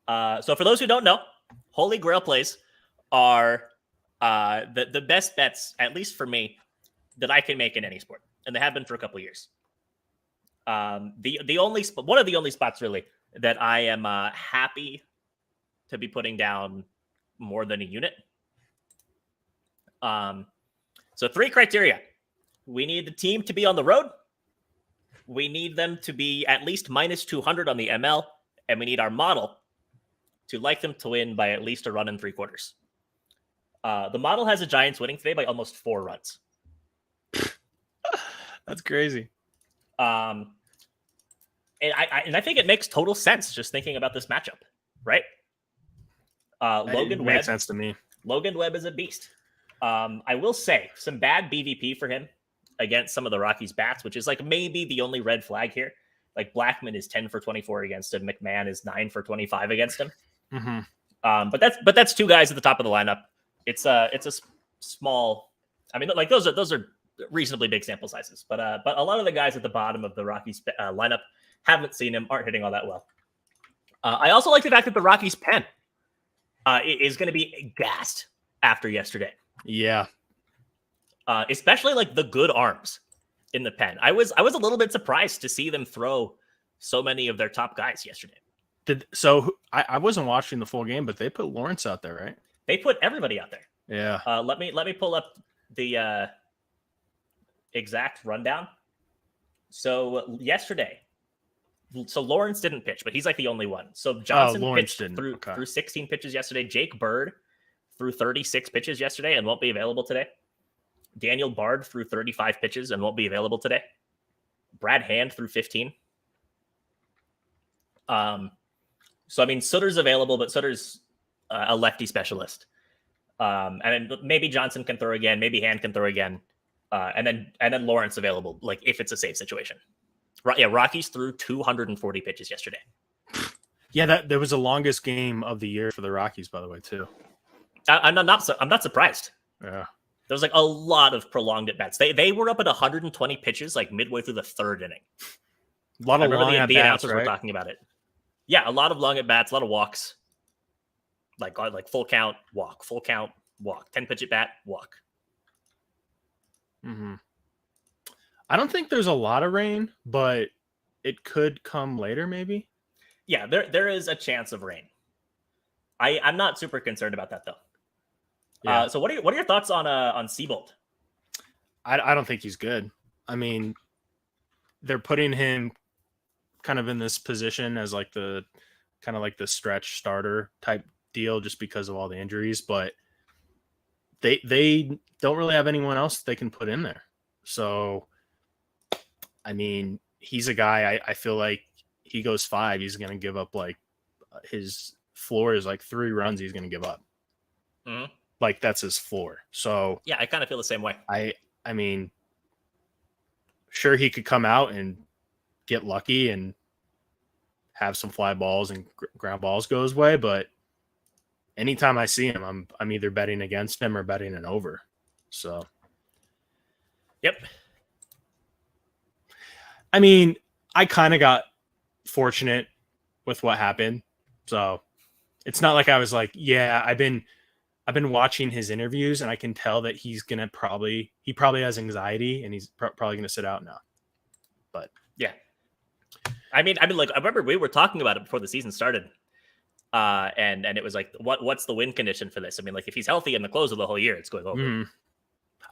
So for those who don't know, Holy Grail plays are the best bets, at least for me, that I can make in any sport. And they have been for a couple of years. The only one of the only spots really that I am happy to be putting down more than a unit. So 3 criteria. We need the team to be on the road. We need them to be at least minus 200 on the ML, and we need our model to like them to win by at least a run and 3/4. The model has the Giants winning today by almost 4 runs. That's crazy. And I think it makes total sense just thinking about this matchup, right? Logan Webb makes sense to me. Logan Webb is a beast. I will say some bad BVP for him against some of the Rockies bats, which is like maybe the only red flag here. Like Blackman is 10 for 24 against him. McMahon is 9 for 25 against him. Mm-hmm. But that's 2 guys at the top of the lineup. It's a small. I mean, like those are reasonably big sample sizes, but a lot of the guys at the bottom of the Rockies lineup haven't seen him, aren't hitting all that well. I also like the fact that the Rockies pen is going to be gassed after yesterday. Yeah. Especially like the good arms in the pen. I was a little bit surprised to see them throw so many of their top guys yesterday. I wasn't watching the full game, but they put Lawrence out there, right? They put everybody out there. Yeah. Let me pull up the exact rundown. So yesterday, Lawrence didn't pitch, but he's like the only one. So Johnson pitched through 16 pitches yesterday. Jake Bird threw 36 pitches yesterday and won't be available today. Daniel Bard threw 35 pitches and won't be available today. Brad Hand threw 15. So I mean, Sutter's available, but Sutter's a lefty specialist. And then maybe Johnson can throw again, maybe Hand can throw again, and then Lawrence available, like if it's a safe situation. Yeah, Rockies threw 240 pitches yesterday. Yeah, that was the longest game of the year for the Rockies, by the way, too. I'm not surprised. Yeah, there was like a lot of prolonged at bats. They were up at 120 pitches like midway through the third inning. A lot of long the announcers right? were talking about it. Yeah, a lot of long at bats, a lot of walks. Like full count, walk, full count, walk, 10 pitch at bat, walk. Mm-hmm. I don't think there's a lot of rain, but it could come later, maybe. Yeah, there is a chance of rain. I'm not super concerned about that though. Yeah. So what are your thoughts on Seabold? I don't think he's good. I mean, they're putting him kind of in this position as like the stretch starter type deal just because of all the injuries, but they don't really have anyone else they can put in there. So, I mean, he's a guy I feel like he goes 5, he's going to give up like his floor is like 3 runs he's going to give up. Mm-hmm. Like that's his floor. So yeah, I kind of feel the same way. I mean, sure he could come out and get lucky and have some fly balls and ground balls go his way, but anytime I see him, I'm either betting against him or betting an over. So, yep. I mean, I kind of got fortunate with what happened. So it's not like I was like, yeah, I've been watching his interviews and I can tell that he probably has anxiety and he's probably going to sit out now. But yeah, I mean, like I remember we were talking about it before the season started. And it was like, what's the win condition for this? I mean, like if he's healthy in the close of the whole year, it's going over. Mm-hmm.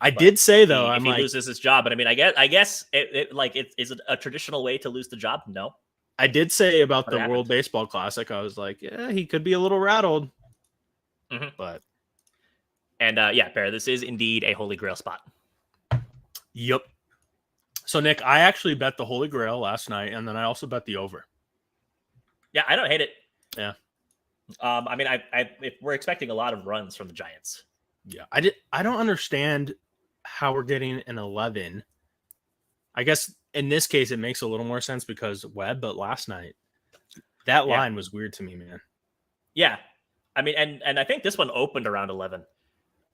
I did say though, if he loses his job, but I mean, I guess is it a traditional way to lose the job? No. I did say about the World Baseball Classic. I was like, yeah, he could be a little rattled, but. And yeah, Bear, this is indeed a Holy Grail spot. Yep. So Nick, I actually bet the Holy Grail last night, and then I also bet the over. Yeah, I don't hate it. Yeah. I mean, if we're expecting a lot of runs from the Giants. Yeah, I don't understand how we're getting an 11. I guess in this case it makes a little more sense because Webb, but last night that line was weird to me, man. Yeah, I mean, and I think this one opened around 11.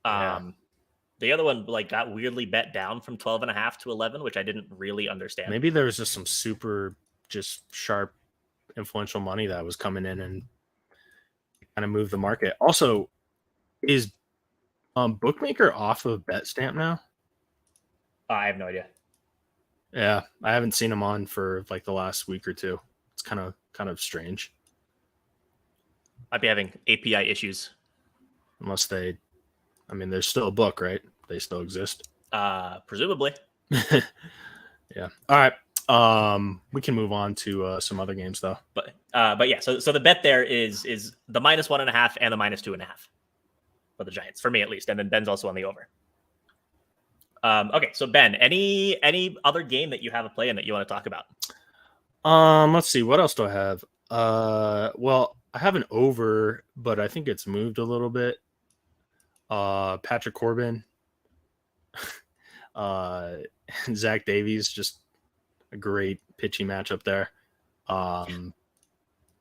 The other one like got weirdly bet down from 12.5 to 11, which I didn't really understand. Maybe there was just some super just sharp influential money that was coming in and kind of moved the market. Also, is Bookmaker off of BetStamp now? I have no idea. Yeah, I haven't seen him on for like the last week or two. It's kind of strange. Might be having API issues. Unless they, I mean, there's still a book, right? They still exist. Presumably. Yeah. All right. We can move on to some other games though. But yeah, so the bet there is the -1.5 and the -2.5 for the Giants, for me at least, and then Ben's also on the over. Okay, so Ben, any other game that you have a play in that you want to talk about? Let's see, what else do I have? Well, I have an over, but I think it's moved a little bit. Patrick Corbin, Zach Davies, just a great pitching matchup there.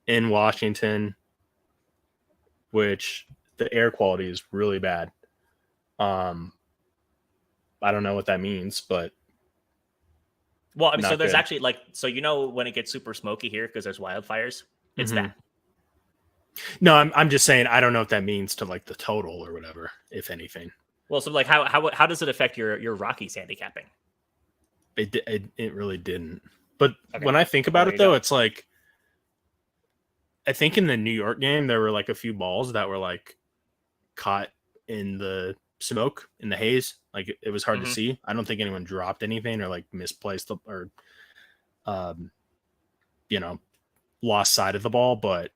In Washington, which the air quality is really bad. I don't know what that means, but well, I mean, so there's good. actually like, so you know when it gets super smoky here because there's wildfires, it's that. No, I'm just saying I don't know what that means to like the total or whatever, if anything. Well, so like how does it affect your Rockies handicapping? It really didn't. But when I think about it though, it's like I think in the New York game there were like a few balls that were like caught in the smoke, in the haze. Like it was hard to see. I don't think anyone dropped anything or like misplaced or lost sight of the ball, but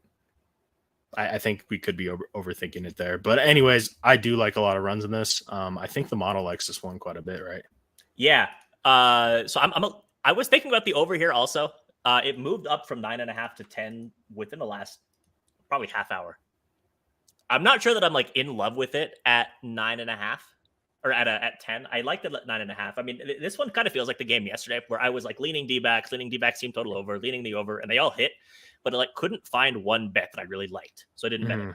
I think we could be overthinking it there. But anyways, I do like a lot of runs in this. I think the model likes this one quite a bit, right? Yeah. So I was thinking about the over here also. It moved up from 9.5 to 10 within the last probably half hour. I'm not sure that I'm like in love with it at 9.5 or at 10. I liked it at 9.5. I mean, this one kind of feels like the game yesterday where I was like leaning D-backs team total over, leaning the over, and they all hit, but I like couldn't find one bet that I really liked, so I didn't bet it.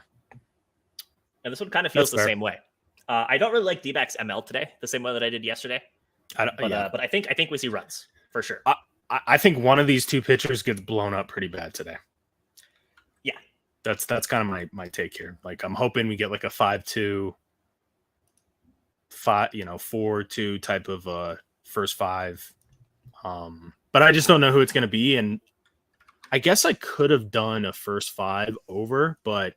And this one kind of feels the same way. I don't really like D-backs ML today, the same way that I did yesterday. But I think we see runs for sure. I think one of these two pitchers gets blown up pretty bad today. Yeah, that's kind of my take here. Like I'm hoping we get like a 5-2, 4-2 type of first five. But I just don't know who it's going to be, and I guess I could have done a first five over, but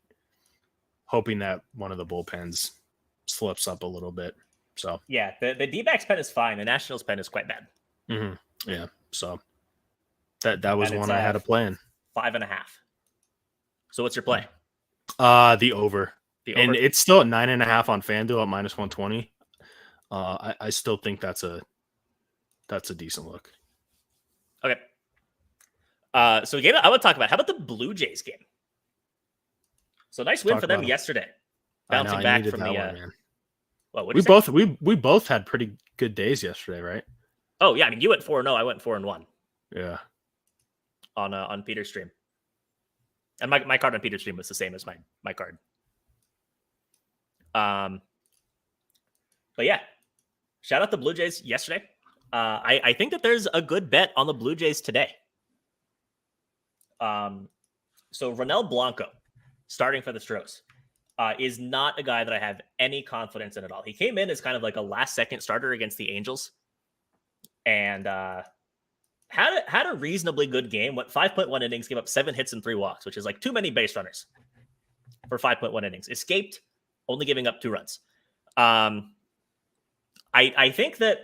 hoping that one of the bullpens slips up a little bit. So yeah, the D-backs pen is fine. The Nationals pen is quite bad. Yeah, so that was one I had a play in. 5.5. So what's your play? The over. And over? it's still at 9.5 on FanDuel at -120. I still think that's a decent look. Okay. So game I would talk about. How about the Blue Jays game? So nice win for them yesterday, bouncing back from the. Man. Well, we both had pretty good days yesterday, right? Oh yeah, I mean you went 4-0, I went 4-1. Yeah. On Peter's stream, and my card on Peter's stream was the same as my card. But yeah, shout out the Blue Jays yesterday. I think that there's a good bet on the Blue Jays today. So Ronel Blanco, starting for the Stros, is not a guy that I have any confidence in at all. He came in as kind of like a last-second starter against the Angels, and had a reasonably good game. Went 5.1 innings, gave up 7 hits and 3 walks, which is like too many base runners for 5.1 innings. Escaped, only giving up 2 runs. I think that.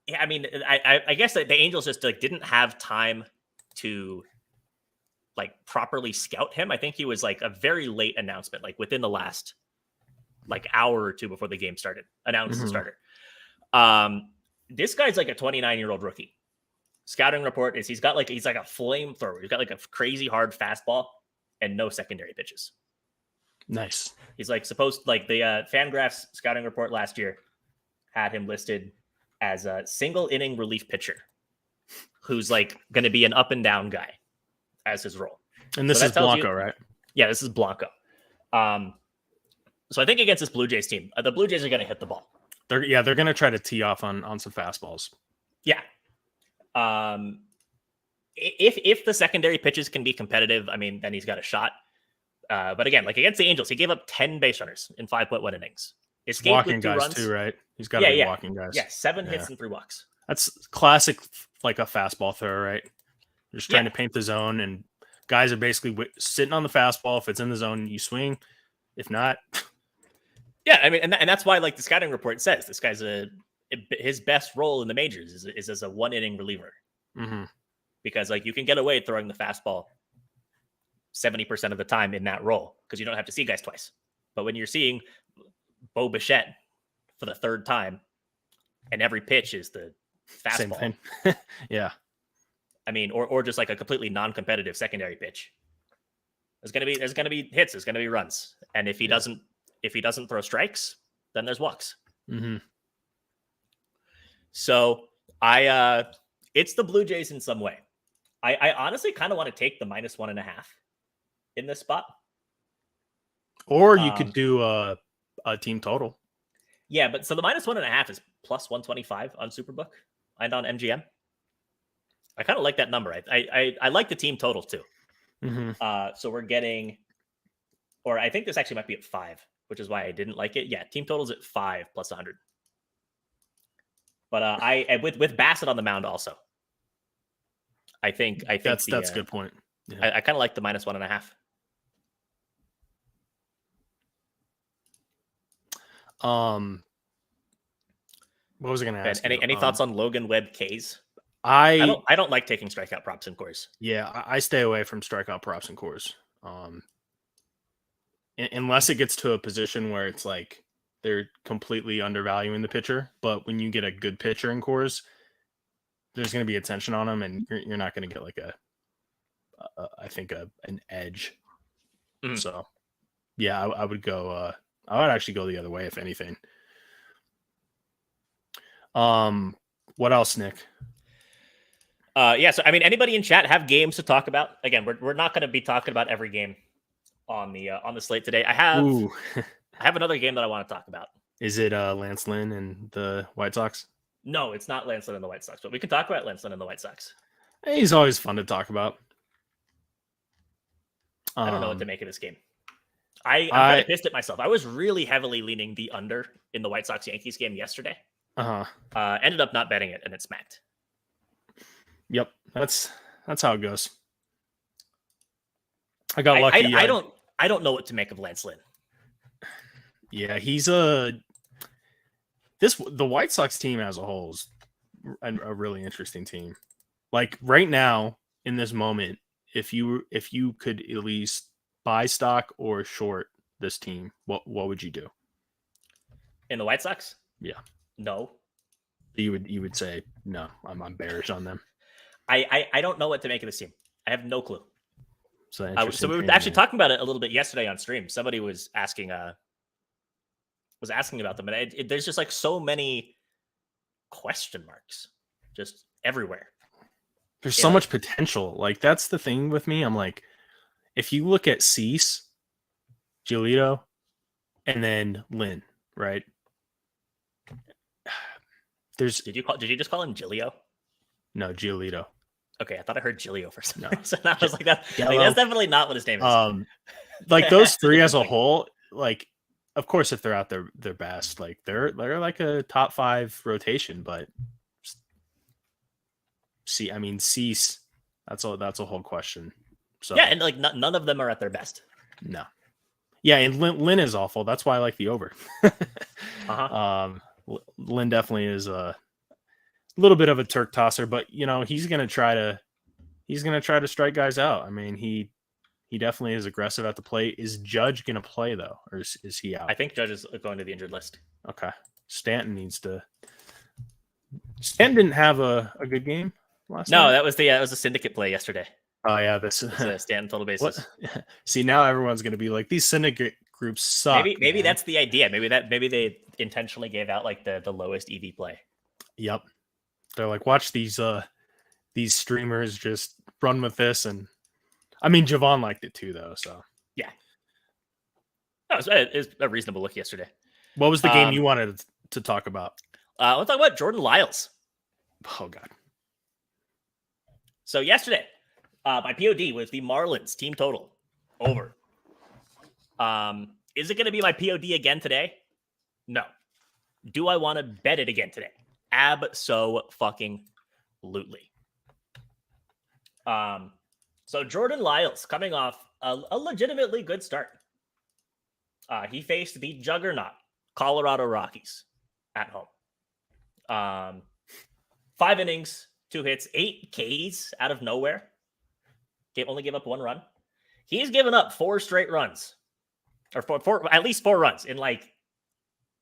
Yeah, I mean, I guess that the Angels just like didn't have time to like properly scout him. I think he was like a very late announcement, like within the last like hour or two before the game started, announced the starter. This guy's like a 29-year-old rookie. Scouting report is he's like a flamethrower. He's got like a crazy hard fastball and no secondary pitches. Nice. He's like the Fangraphs scouting report last year had him listed as a single inning relief pitcher who's like going to be an up and down guy as his role. And this is Blanco, right? Yeah, this is Blanco. So I think against this Blue Jays team, the Blue Jays are going to hit the ball. They're going to try to tee off on some fastballs. Yeah. If the secondary pitches can be competitive, I mean, then he's got a shot. But again, like against the Angels, he gave up 10 base runners in 5.1 innings. Escaped walking with 2 guys runs too, right? He's got to be walking guys. Yeah, 7 hits and 3 walks. That's classic, like a fastball thrower, right? You're just trying to paint the zone, and guys are basically sitting on the fastball. If it's in the zone, you swing. If not, yeah. I mean, and that's why, like the scouting report says, this guy's his best role in the majors is as a 1-inning reliever, because like you can get away throwing the fastball 70% of the time in that role because you don't have to see guys twice. But when you're seeing Bo Bichette for the 3rd time, and every pitch is the fastball. Same thing. Yeah. I mean, or just like a completely non-competitive secondary pitch. There's gonna be hits. There's gonna be runs. And if he doesn't throw strikes, then there's walks. So it's the Blue Jays in some way. I honestly kind of want to take the -1.5 in this spot. Or you could do a team total. Yeah, but so the -1.5 is +125 on Superbook and on MGM. I kind of like that number. I like the team total too. So we're getting, or I think this actually might be at 5, which is why I didn't like it. Yeah, team total's at 5 +100. But I with Bassett on the mound also. I think that's a good point. Yeah. I kind of like the -1.5. What was I going to ask? Any thoughts on Logan Webb K's? I don't like taking strikeout props in cores. Yeah, I stay away from strikeout props in cores. Unless it gets to a position where it's like they're completely undervaluing the pitcher. But when you get a good pitcher in cores, there's going to be attention on him, and you're not going to get like an edge. So Yeah, I would go. I would actually go the other way if anything. What else, Nick? Yeah, so I mean, anybody in chat have games to talk about? Again, we're not going to be talking about every game on the slate today. I have another game that I want to talk about. Is it Lance Lynn and the White Sox? No, it's not Lance Lynn and the White Sox, but we can talk about Lance Lynn and the White Sox. He's always fun to talk about. I don't know what to make of this game. I'm kind of pissed at myself. I was really heavily leaning the under in the White Sox Yankees game yesterday. Ended up not betting it, and it smacked. Yep, that's how it goes. I got lucky. I don't know what to make of Lance Lynn. Yeah, he's the White Sox team as a whole is a really interesting team. Like right now in this moment, if you could at least buy stock or short this team, what would you do? In the White Sox? Yeah. No. You would say no. I'm bearish on them. I don't know what to make of this team. I have no clue. So we were actually talking about it a little bit yesterday on stream. Somebody was asking about them, and there's just like so many question marks just everywhere. There's so much potential. Like that's the thing with me. I'm like, if you look at Cease, Giolito, and then Lynn, right? Did you just call him Gilio? No, Giolito. Okay, I thought I heard Gilio for some No. reason. I was like, that's definitely not what his name is. Like those three as a whole, like, of course, if they're out their best, like they're like a top 5 rotation. But Cease, that's a whole question. So yeah, and like none of them are at their best. No. Yeah, and Lynn is awful. That's why I like the over. Lynn definitely is a little bit of a turk tosser, but he's gonna try to strike guys out. I mean, he definitely is aggressive at the plate. Is Judge gonna play though, or is he out? I think Judge is going to the injured list. Okay, Stanton didn't have a good game last night. No, that was a syndicate play yesterday. Oh yeah, this is Stanton total bases. What? See, now everyone's gonna be like, these syndicate groups suck. Maybe that's the idea. Maybe they intentionally gave out like the lowest EV play. Yep. They're like, watch these streamers just run with this, and I mean, Javon liked it too, though. So yeah, it was a reasonable look yesterday. What was the game you wanted to talk about? Let's talk about Jordan Lyles. Oh God. So yesterday, my POD was the Marlins team total over. Is it going to be my POD again today? No. Do I want to bet it again today? Abso-fucking-lutely. So Jordan Lyles coming off a legitimately good start. He faced the juggernaut Colorado Rockies at home. 5 innings, 2 hits, 8 Ks out of nowhere. Only gave up 1 run. He's given up 4 straight runs, or at least 4 runs in like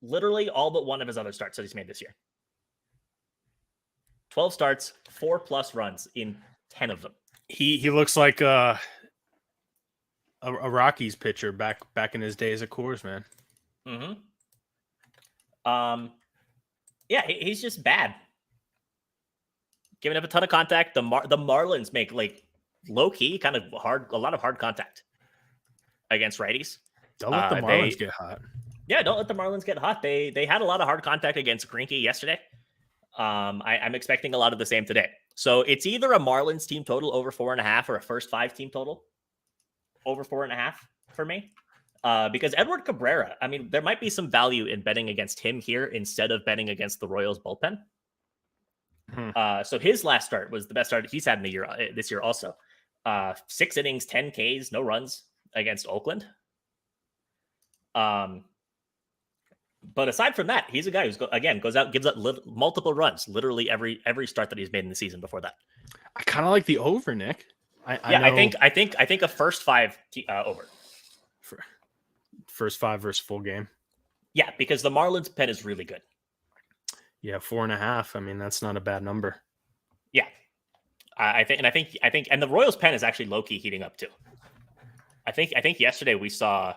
literally all but one of his other starts that he's made this year. 12 starts, 4+ runs in 10 of them. He looks like a Rockies pitcher back in his days at Coors, man. Mm-hmm. Yeah, he's just bad. Giving up a ton of contact. The Marlins make like low key, kind of a lot of hard contact against righties. Don't let the Marlins get hot. Yeah, don't let the Marlins get hot. They had a lot of hard contact against Greinke yesterday. I'm expecting a lot of the same today. So it's either a Marlins team total over 4.5 or a first 5 team total over 4.5 for me. Because Edward Cabrera, I mean, there might be some value in betting against him here instead of betting against the Royals bullpen. So his last start was the best start he's had in the year this year also. 6 innings, 10 Ks, no runs against Oakland. But aside from that, he's a guy who's goes out, gives up multiple runs, literally every start that he's made in the season before that. I kind of like the over, Nick. I think a first 5 over. First 5 versus full game. Yeah, because the Marlins pen is really good. Yeah, 4.5. I mean, that's not a bad number. Yeah, I think, and the Royals pen is actually low key heating up too. I think yesterday we saw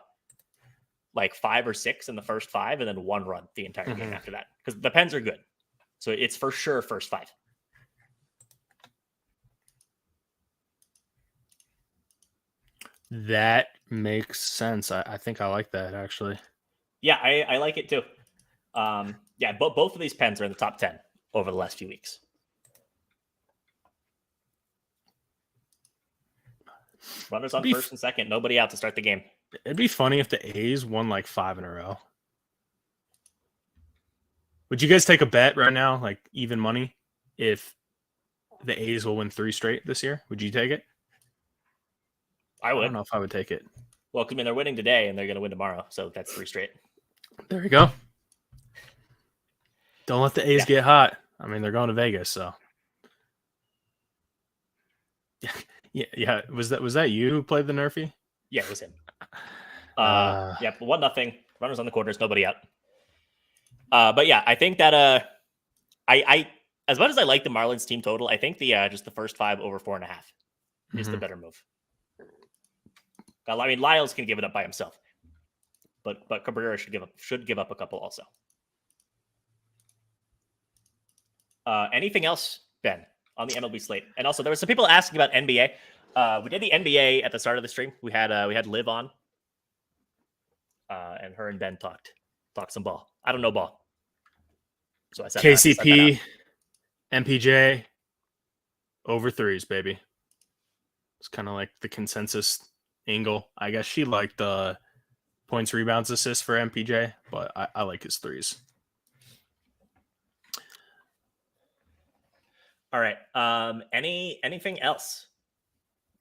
like 5 or 6 in the first 5 and then 1 run the entire game after that, because the Pens are good. So it's for sure first 5. That makes sense. I think I like that, actually. Yeah, I like it too. Yeah, both of these Pens are in the top 10 over the last few weeks. Runners on first and second, nobody out to start the game. It'd be funny if the A's won like 5 in a row. Would you guys take a bet right now, like even money, if the A's will win 3 straight this year? Would you take it? I would. I don't know if I would take it. Well, I mean, they're winning today and they're going to win tomorrow, so that's 3 straight. There you go. Don't let the A's get hot. I mean, they're going to Vegas, so. Yeah. Was that you who played the Nerfy? Yeah, it was him. Yeah, 1-0. Runners on the corners, nobody out. But yeah, I think that I as much as I like the Marlins team total, I think the just the first 5 over 4.5 is the better move. I mean, Lyles can give it up by himself, but Cabrera should give up a couple also. Anything else, Ben, on the MLB slate? And also, there were some people asking about NBA. We did the NBA at the start of the stream. We had Liv on, and her and Ben talked some ball. I don't know ball, so I said KCP, MPJ, over 3s, baby. It's kind of like the consensus angle. I guess she liked the points, rebounds, assists for MPJ, but I like his 3s. All right. Anything else?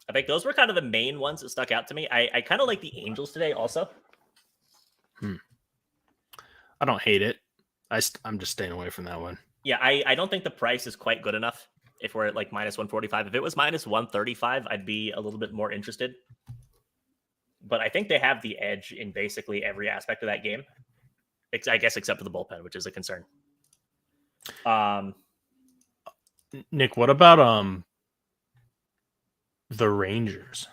I think those were kind of the main ones that stuck out to me. I kind of like the Angels today also. I don't hate it. I'm just staying away from that one. Yeah, I don't think the price is quite good enough if we're at like minus 145. If it was minus 135, I'd be a little bit more interested. But I think they have the edge in basically every aspect of that game. I guess except for the bullpen, which is a concern. Nick, what about the Rangers?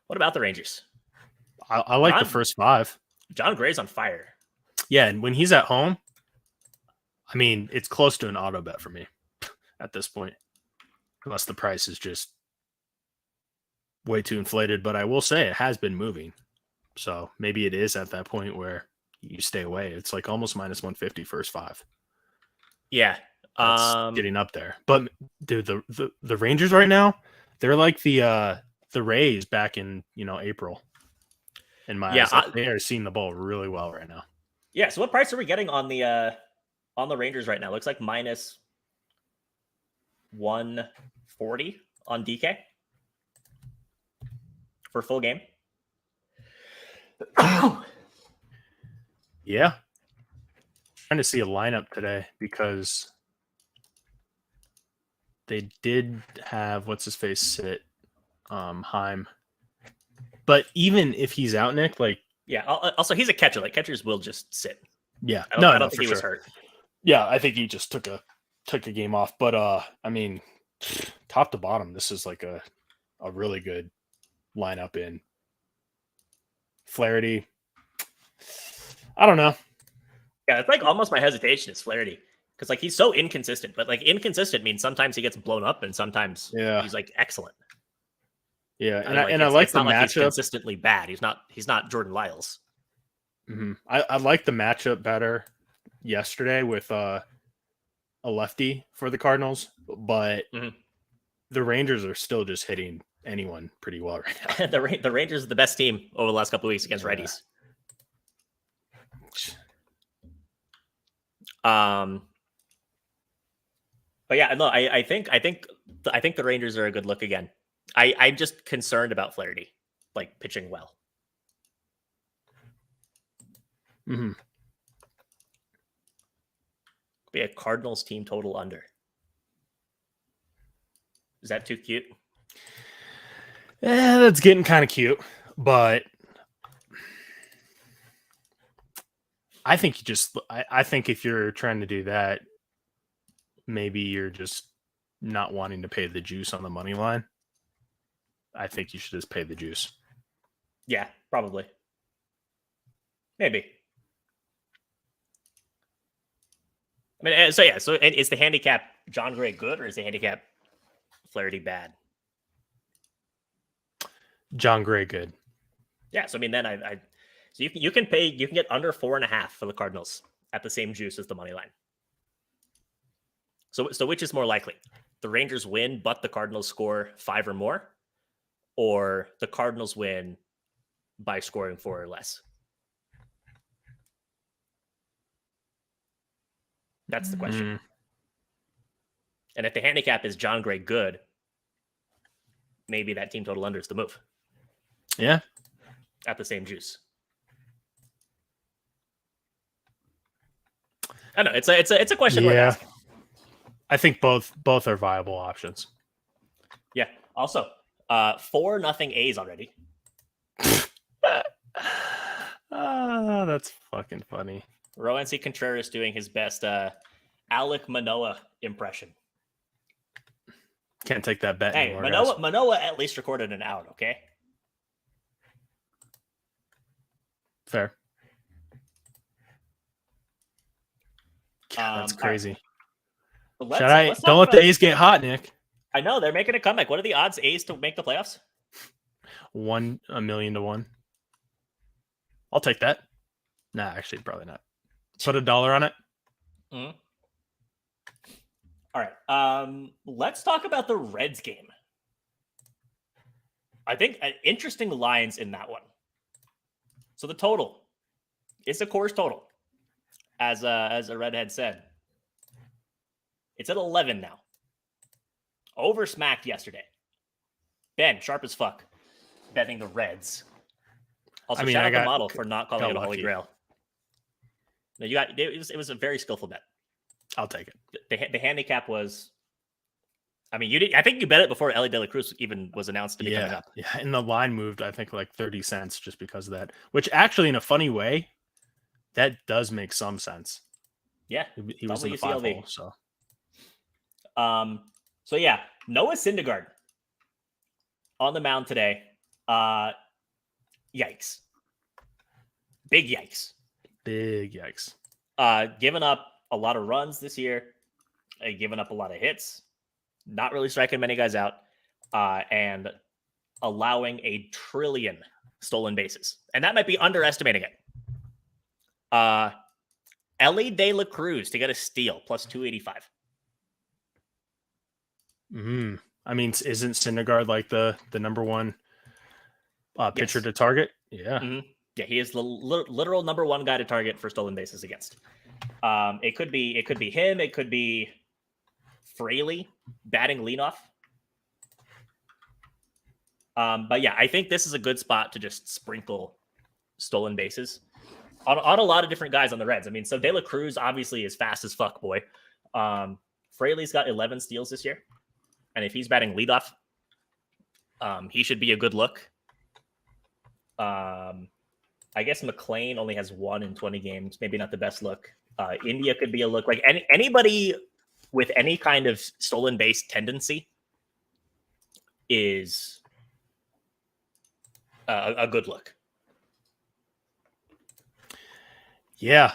What about the Rangers? I like the first 5. John Gray's on fire. Yeah, and when he's at home, I mean, it's close to an auto bet for me at this point. Unless the price is just way too inflated. But I will say it has been moving. So maybe it is at that point where you stay away. It's like almost minus 150 first 5. Yeah. That's getting up there. But dude, the Rangers right now, they're like the Rays back in April. In my eyes, like they are seeing the ball really well right now. Yeah. So what price are we getting on the Rangers right now? Looks like minus 140 on DK for full game. Yeah. Trying to see a lineup today because they did have what's his face sit Heim. But even if he's out, Nick, like also he's a catcher. Like catchers will just sit. Yeah, I don't think he was hurt. Yeah, I think he just took a game off. But I mean, top to bottom, this is like a really good lineup in Flaherty. I don't know. Yeah, it's like almost my hesitation is Flaherty because like he's so inconsistent. But like inconsistent means sometimes he gets blown up and sometimes he's like excellent. Yeah, and I like the matchup. Like he's consistently bad. He's not Jordan Lyles. Mm-hmm. I like the matchup better yesterday with a lefty for the Cardinals, but the Rangers are still just hitting anyone pretty well right now. the Rangers are the best team over the last couple of weeks against righties. But yeah, no, I think the Rangers are a good look again. I'm just concerned about Flaherty, like pitching well. Mm-hmm. Be a Cardinals team total under. Is that too cute? Yeah, that's getting kind of cute, but I think I think if you're trying to do that, maybe you're just not wanting to pay the juice on the money line. I think you should just pay the juice. Yeah, probably. Maybe. I mean, so yeah. So is the handicap John Gray good or is the handicap Flaherty bad? John Gray good. Yeah. So I mean, then I so you can get under 4.5 for the Cardinals at the same juice as the money line. So which is more likely? The Rangers win, but the Cardinals score 5 or more, or the Cardinals win by scoring 4 or less? That's the question. And if the handicap is John Gray good, maybe that team total under is the move. Yeah. At the same juice. I know it's a question worth asking. I think both are viable options. Yeah. Also, 4-0 A's already. That's fucking funny. Roansy Contreras doing his best Alec Manoah impression. Can't take that bet hey, anymore. Manoah at least recorded an out, okay? Fair. God, that's crazy. Right. Don't let the A's get hot, Nick. I know they're making a comeback. What are the odds A's to make the playoffs? 1 million to 1. I'll take that. Nah, actually, probably not. Put $1 on it. Mm-hmm. All right. Let's talk about the Reds game. I think interesting lines in that one. So the total, it's a course total, as a redhead said. It's at 11 now. Over smacked yesterday. Ben, sharp as fuck, betting the Reds. Also, shout out the model for not calling it a Holy Grail. No, it was a very skillful bet. I'll take it. The handicap was, I mean, you did. I think you bet it before Ellie De La Cruz even was announced to be coming up. Yeah, and the line moved, I think, like 30 cents just because of that. Which actually, in a funny way, that does make some sense. Yeah, he was in the 5 hole, so. So yeah, Noah Syndergaard on the mound today. Yikes! Big yikes! Big yikes! Giving up a lot of runs this year, giving up a lot of hits, not really striking many guys out, and allowing 1 trillion stolen bases. And that might be underestimating it. Ellie De La Cruz to get a steal, plus 285. I mean, isn't Syndergaard like the number one pitcher to target? Yeah. Mm-hmm. Yeah, he is the literal number 1 guy to target for stolen bases against. It could be him. It could be Fraley batting leadoff. But yeah, I think this is a good spot to just sprinkle stolen bases on a lot of different guys on the Reds. I mean, so De La Cruz obviously is fast as fuck, boy. Fraley's got 11 steals this year. And if he's batting leadoff, he should be a good look. I guess McLean only has 1 in 20 games. Maybe not the best look. India could be a look. Like anybody with any kind of stolen base tendency is a good look. Yeah.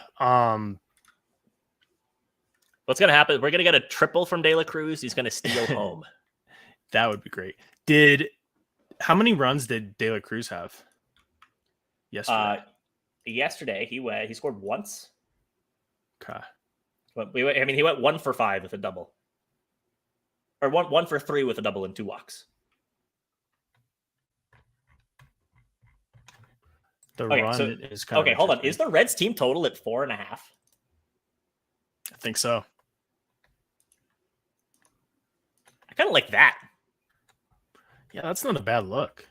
What's going to happen? We're going to get a triple from De La Cruz. He's going to steal home. That would be great. How many runs did De La Cruz have yesterday? Yesterday, he scored once. Okay. He went 1 for 5 with a double. Or 1 for 3 with a double and 2 walks. Is kind of hold on. Is the Reds team total at 4.5? I think so. I kind of like that. Yeah, that's not a bad look.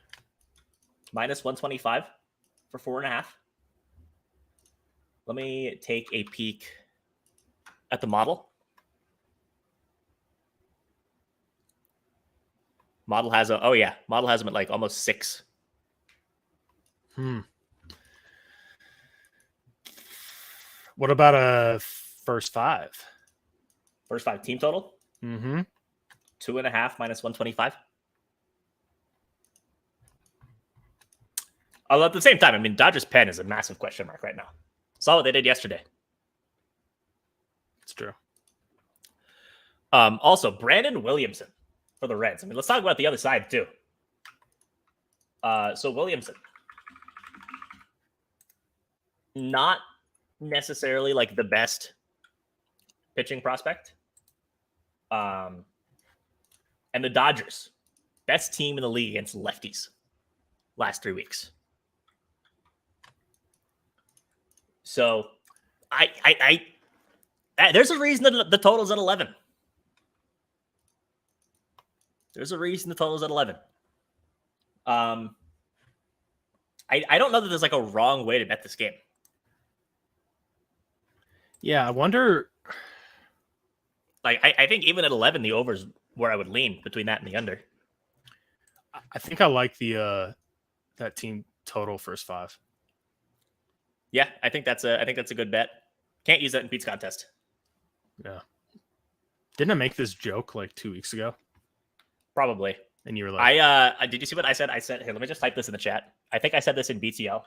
Minus 125 for 4.5. Let me take a peek at the model. Model has him at like almost 6. What about a first 5? First 5 team total? 2.5 minus 125. Although at the same time, I mean, Dodgers pen is a massive question mark right now. Saw what they did yesterday. It's true. Also, Brandon Williamson for the Reds. I mean, let's talk about the other side too. So Williamson, not necessarily like the best pitching prospect. And the Dodgers, best team in the league against lefties last 3 weeks. So I there's a reason that the total's at 11. There's a reason the total's at 11. I don't know that there's like a wrong way to bet this game. Yeah, I wonder. Like I think even at 11, the over's where I would lean between that and the under. I think I like the that team total first 5. Yeah, I think that's a good bet. Can't use that in Pete's contest. Yeah. Didn't I make this joke like 2 weeks ago? Probably. And you were like, did you see what I said? I said, here, let me just type this in the chat. I think I said this in BTL.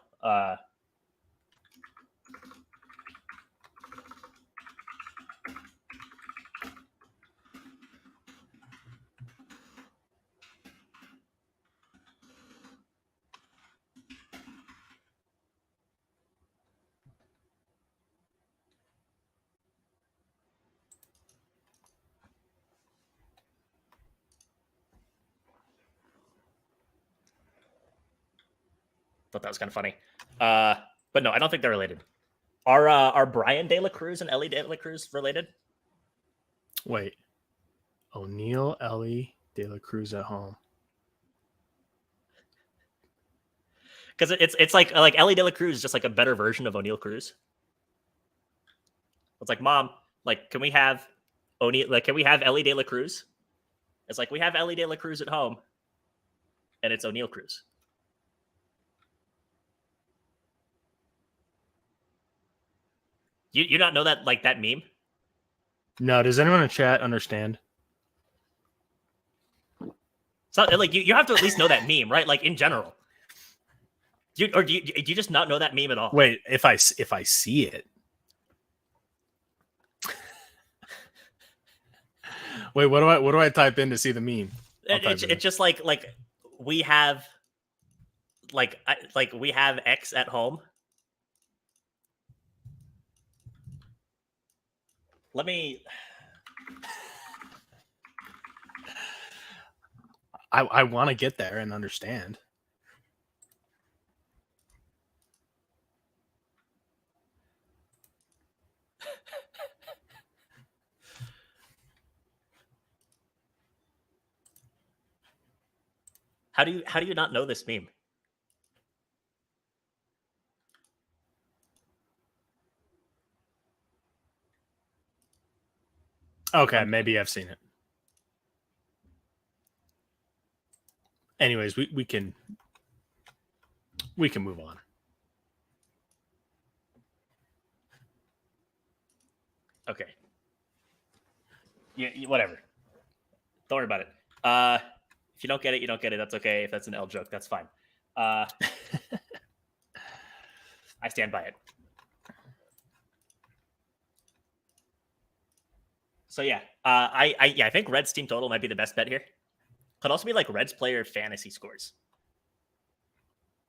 Thought that was kind of funny. But no, I don't think they're related. Are Brian De La Cruz and Ellie De La Cruz related? wait, O'Neill, Ellie, De La Cruz at home. Because it's like Ellie De La Cruz is just like a better version of O'Neill Cruz. It's like, Mom, like, can we have O'Neill? Like, can we have Ellie De La Cruz? It's like, we have Ellie De La Cruz at home, and it's O'Neill Cruz. You not know that, like, that meme? No, does anyone in chat understand? So like you have to at least know that meme, right? Like in general. Do you just not know that meme at all? Wait, if I see it. Wait, what do I type in to see the meme? It's just like we have like we have X at home. Let me. I want to get there and understand. How do you not know this meme? Okay, maybe I've seen it. Anyways, we can move on. Okay. Yeah, whatever. Don't worry about it. If you don't get it, you don't get it. That's okay. If that's an L joke, that's fine. I stand by it. So yeah, I think Reds team total might be the best bet here. Could also be like Reds player fantasy scores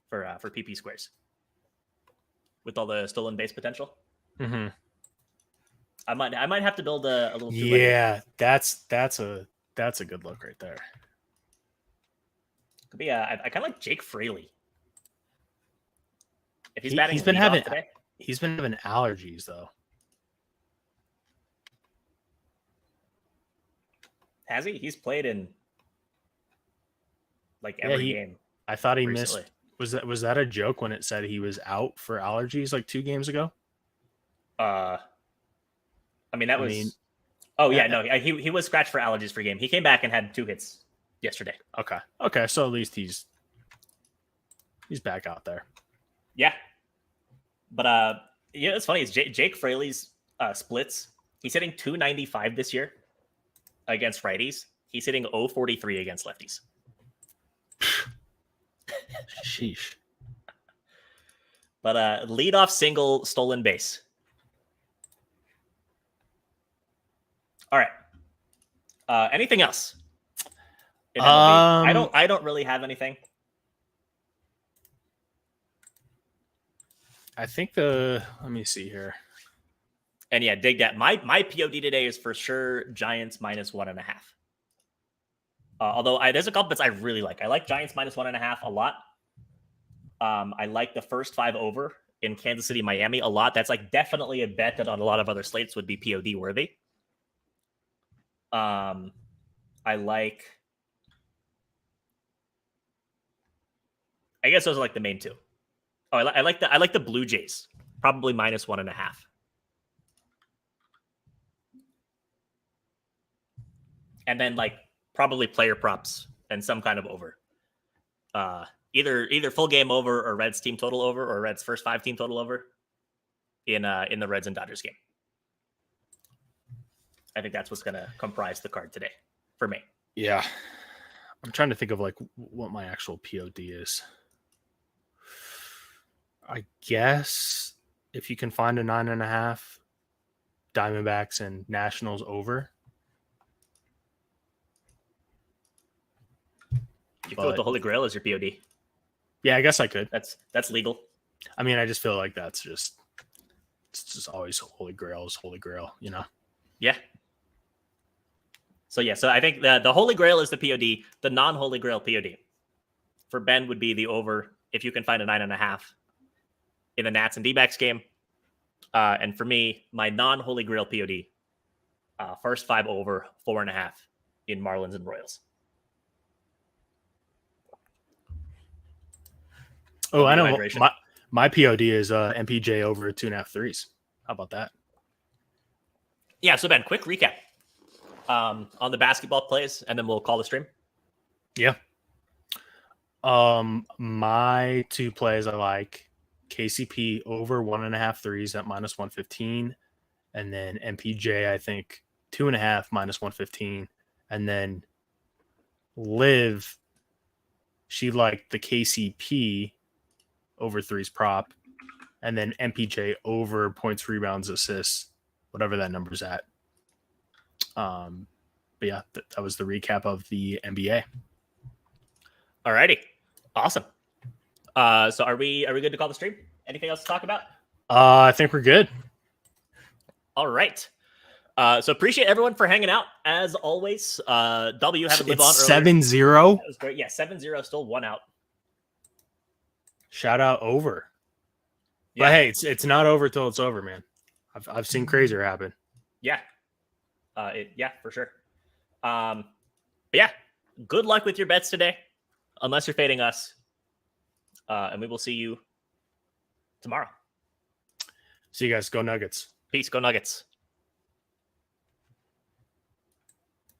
for PP squares with all the stolen base potential. Mm-hmm. I might have to build a little. Yeah, that's a good look right there. Could be I kind of like Jake Fraley. If he's batting, he's been having allergies though. Has he? He's played in like every game. I thought he recently missed. Was that a joke when it said he was out for allergies like 2 games ago? I mean that was. Oh yeah, no, he was scratched for allergies for game. He came back and had 2 hits yesterday. Okay, so at least he's back out there. Yeah, but yeah, it's funny. It's Jake Fraley's splits. He's hitting .295 this year against righties. He's hitting .043 against lefties. Sheesh. But leadoff single, stolen base. All right. Anything else? In MLB? I don't really have anything. I think let me see here. And yeah, dig that. My POD today is for sure Giants -1.5. Although there's a couple bets I really like. I like Giants -1.5 a lot. I like the first 5 over in Kansas City, Miami a lot. That's like definitely a bet that on a lot of other slates would be POD worthy. I guess those are like the main 2. Oh, I like the Blue Jays, probably -1.5. And then like probably player props and some kind of over. Either full game over or Reds team total over or Reds first 5 team total over in the Reds and Dodgers game. I think that's what's going to comprise the card today for me. Yeah. I'm trying to think of like what my actual POD is. I guess if you can find a 9.5 Diamondbacks and Nationals over. You feel with the Holy Grail as your POD? Yeah, I guess I could. That's legal. I mean, I just feel like it's just always Holy Grail is Holy Grail, you know? Yeah. So I think the Holy Grail is the POD. The non-Holy Grail POD for Ben would be the over if you can find a 9.5 in the Nats and D-backs game. And for me, my non-Holy Grail POD, first 5 over, 4.5 in Marlins and Royals. Oh, I know. My POD is MPJ over 2.5 threes. How about that? Yeah. So Ben, quick recap on the basketball plays, and then we'll call the stream. Yeah. My 2 plays I like KCP over 1.5 threes at -115, and then MPJ I think 2.5 -115, and then Liv. She liked the KCP over threes prop, and then MPJ over points, rebounds, assists, whatever that number's at. But yeah, that was the recap of the NBA. Alrighty, awesome. So are we good to call the stream? Anything else to talk about? I think we're good. All right. So appreciate everyone for hanging out as always. W had to live on earlier. 7-0. That was great. Yeah, 7-0, still 1 out. Shout out over. Yeah. But hey, it's not over till it's over, man. I've seen crazier happen. Yeah. For sure. But yeah, good luck with your bets today, unless you're fading us. And we will see you tomorrow. See you guys. Go Nuggets. Peace. Go Nuggets.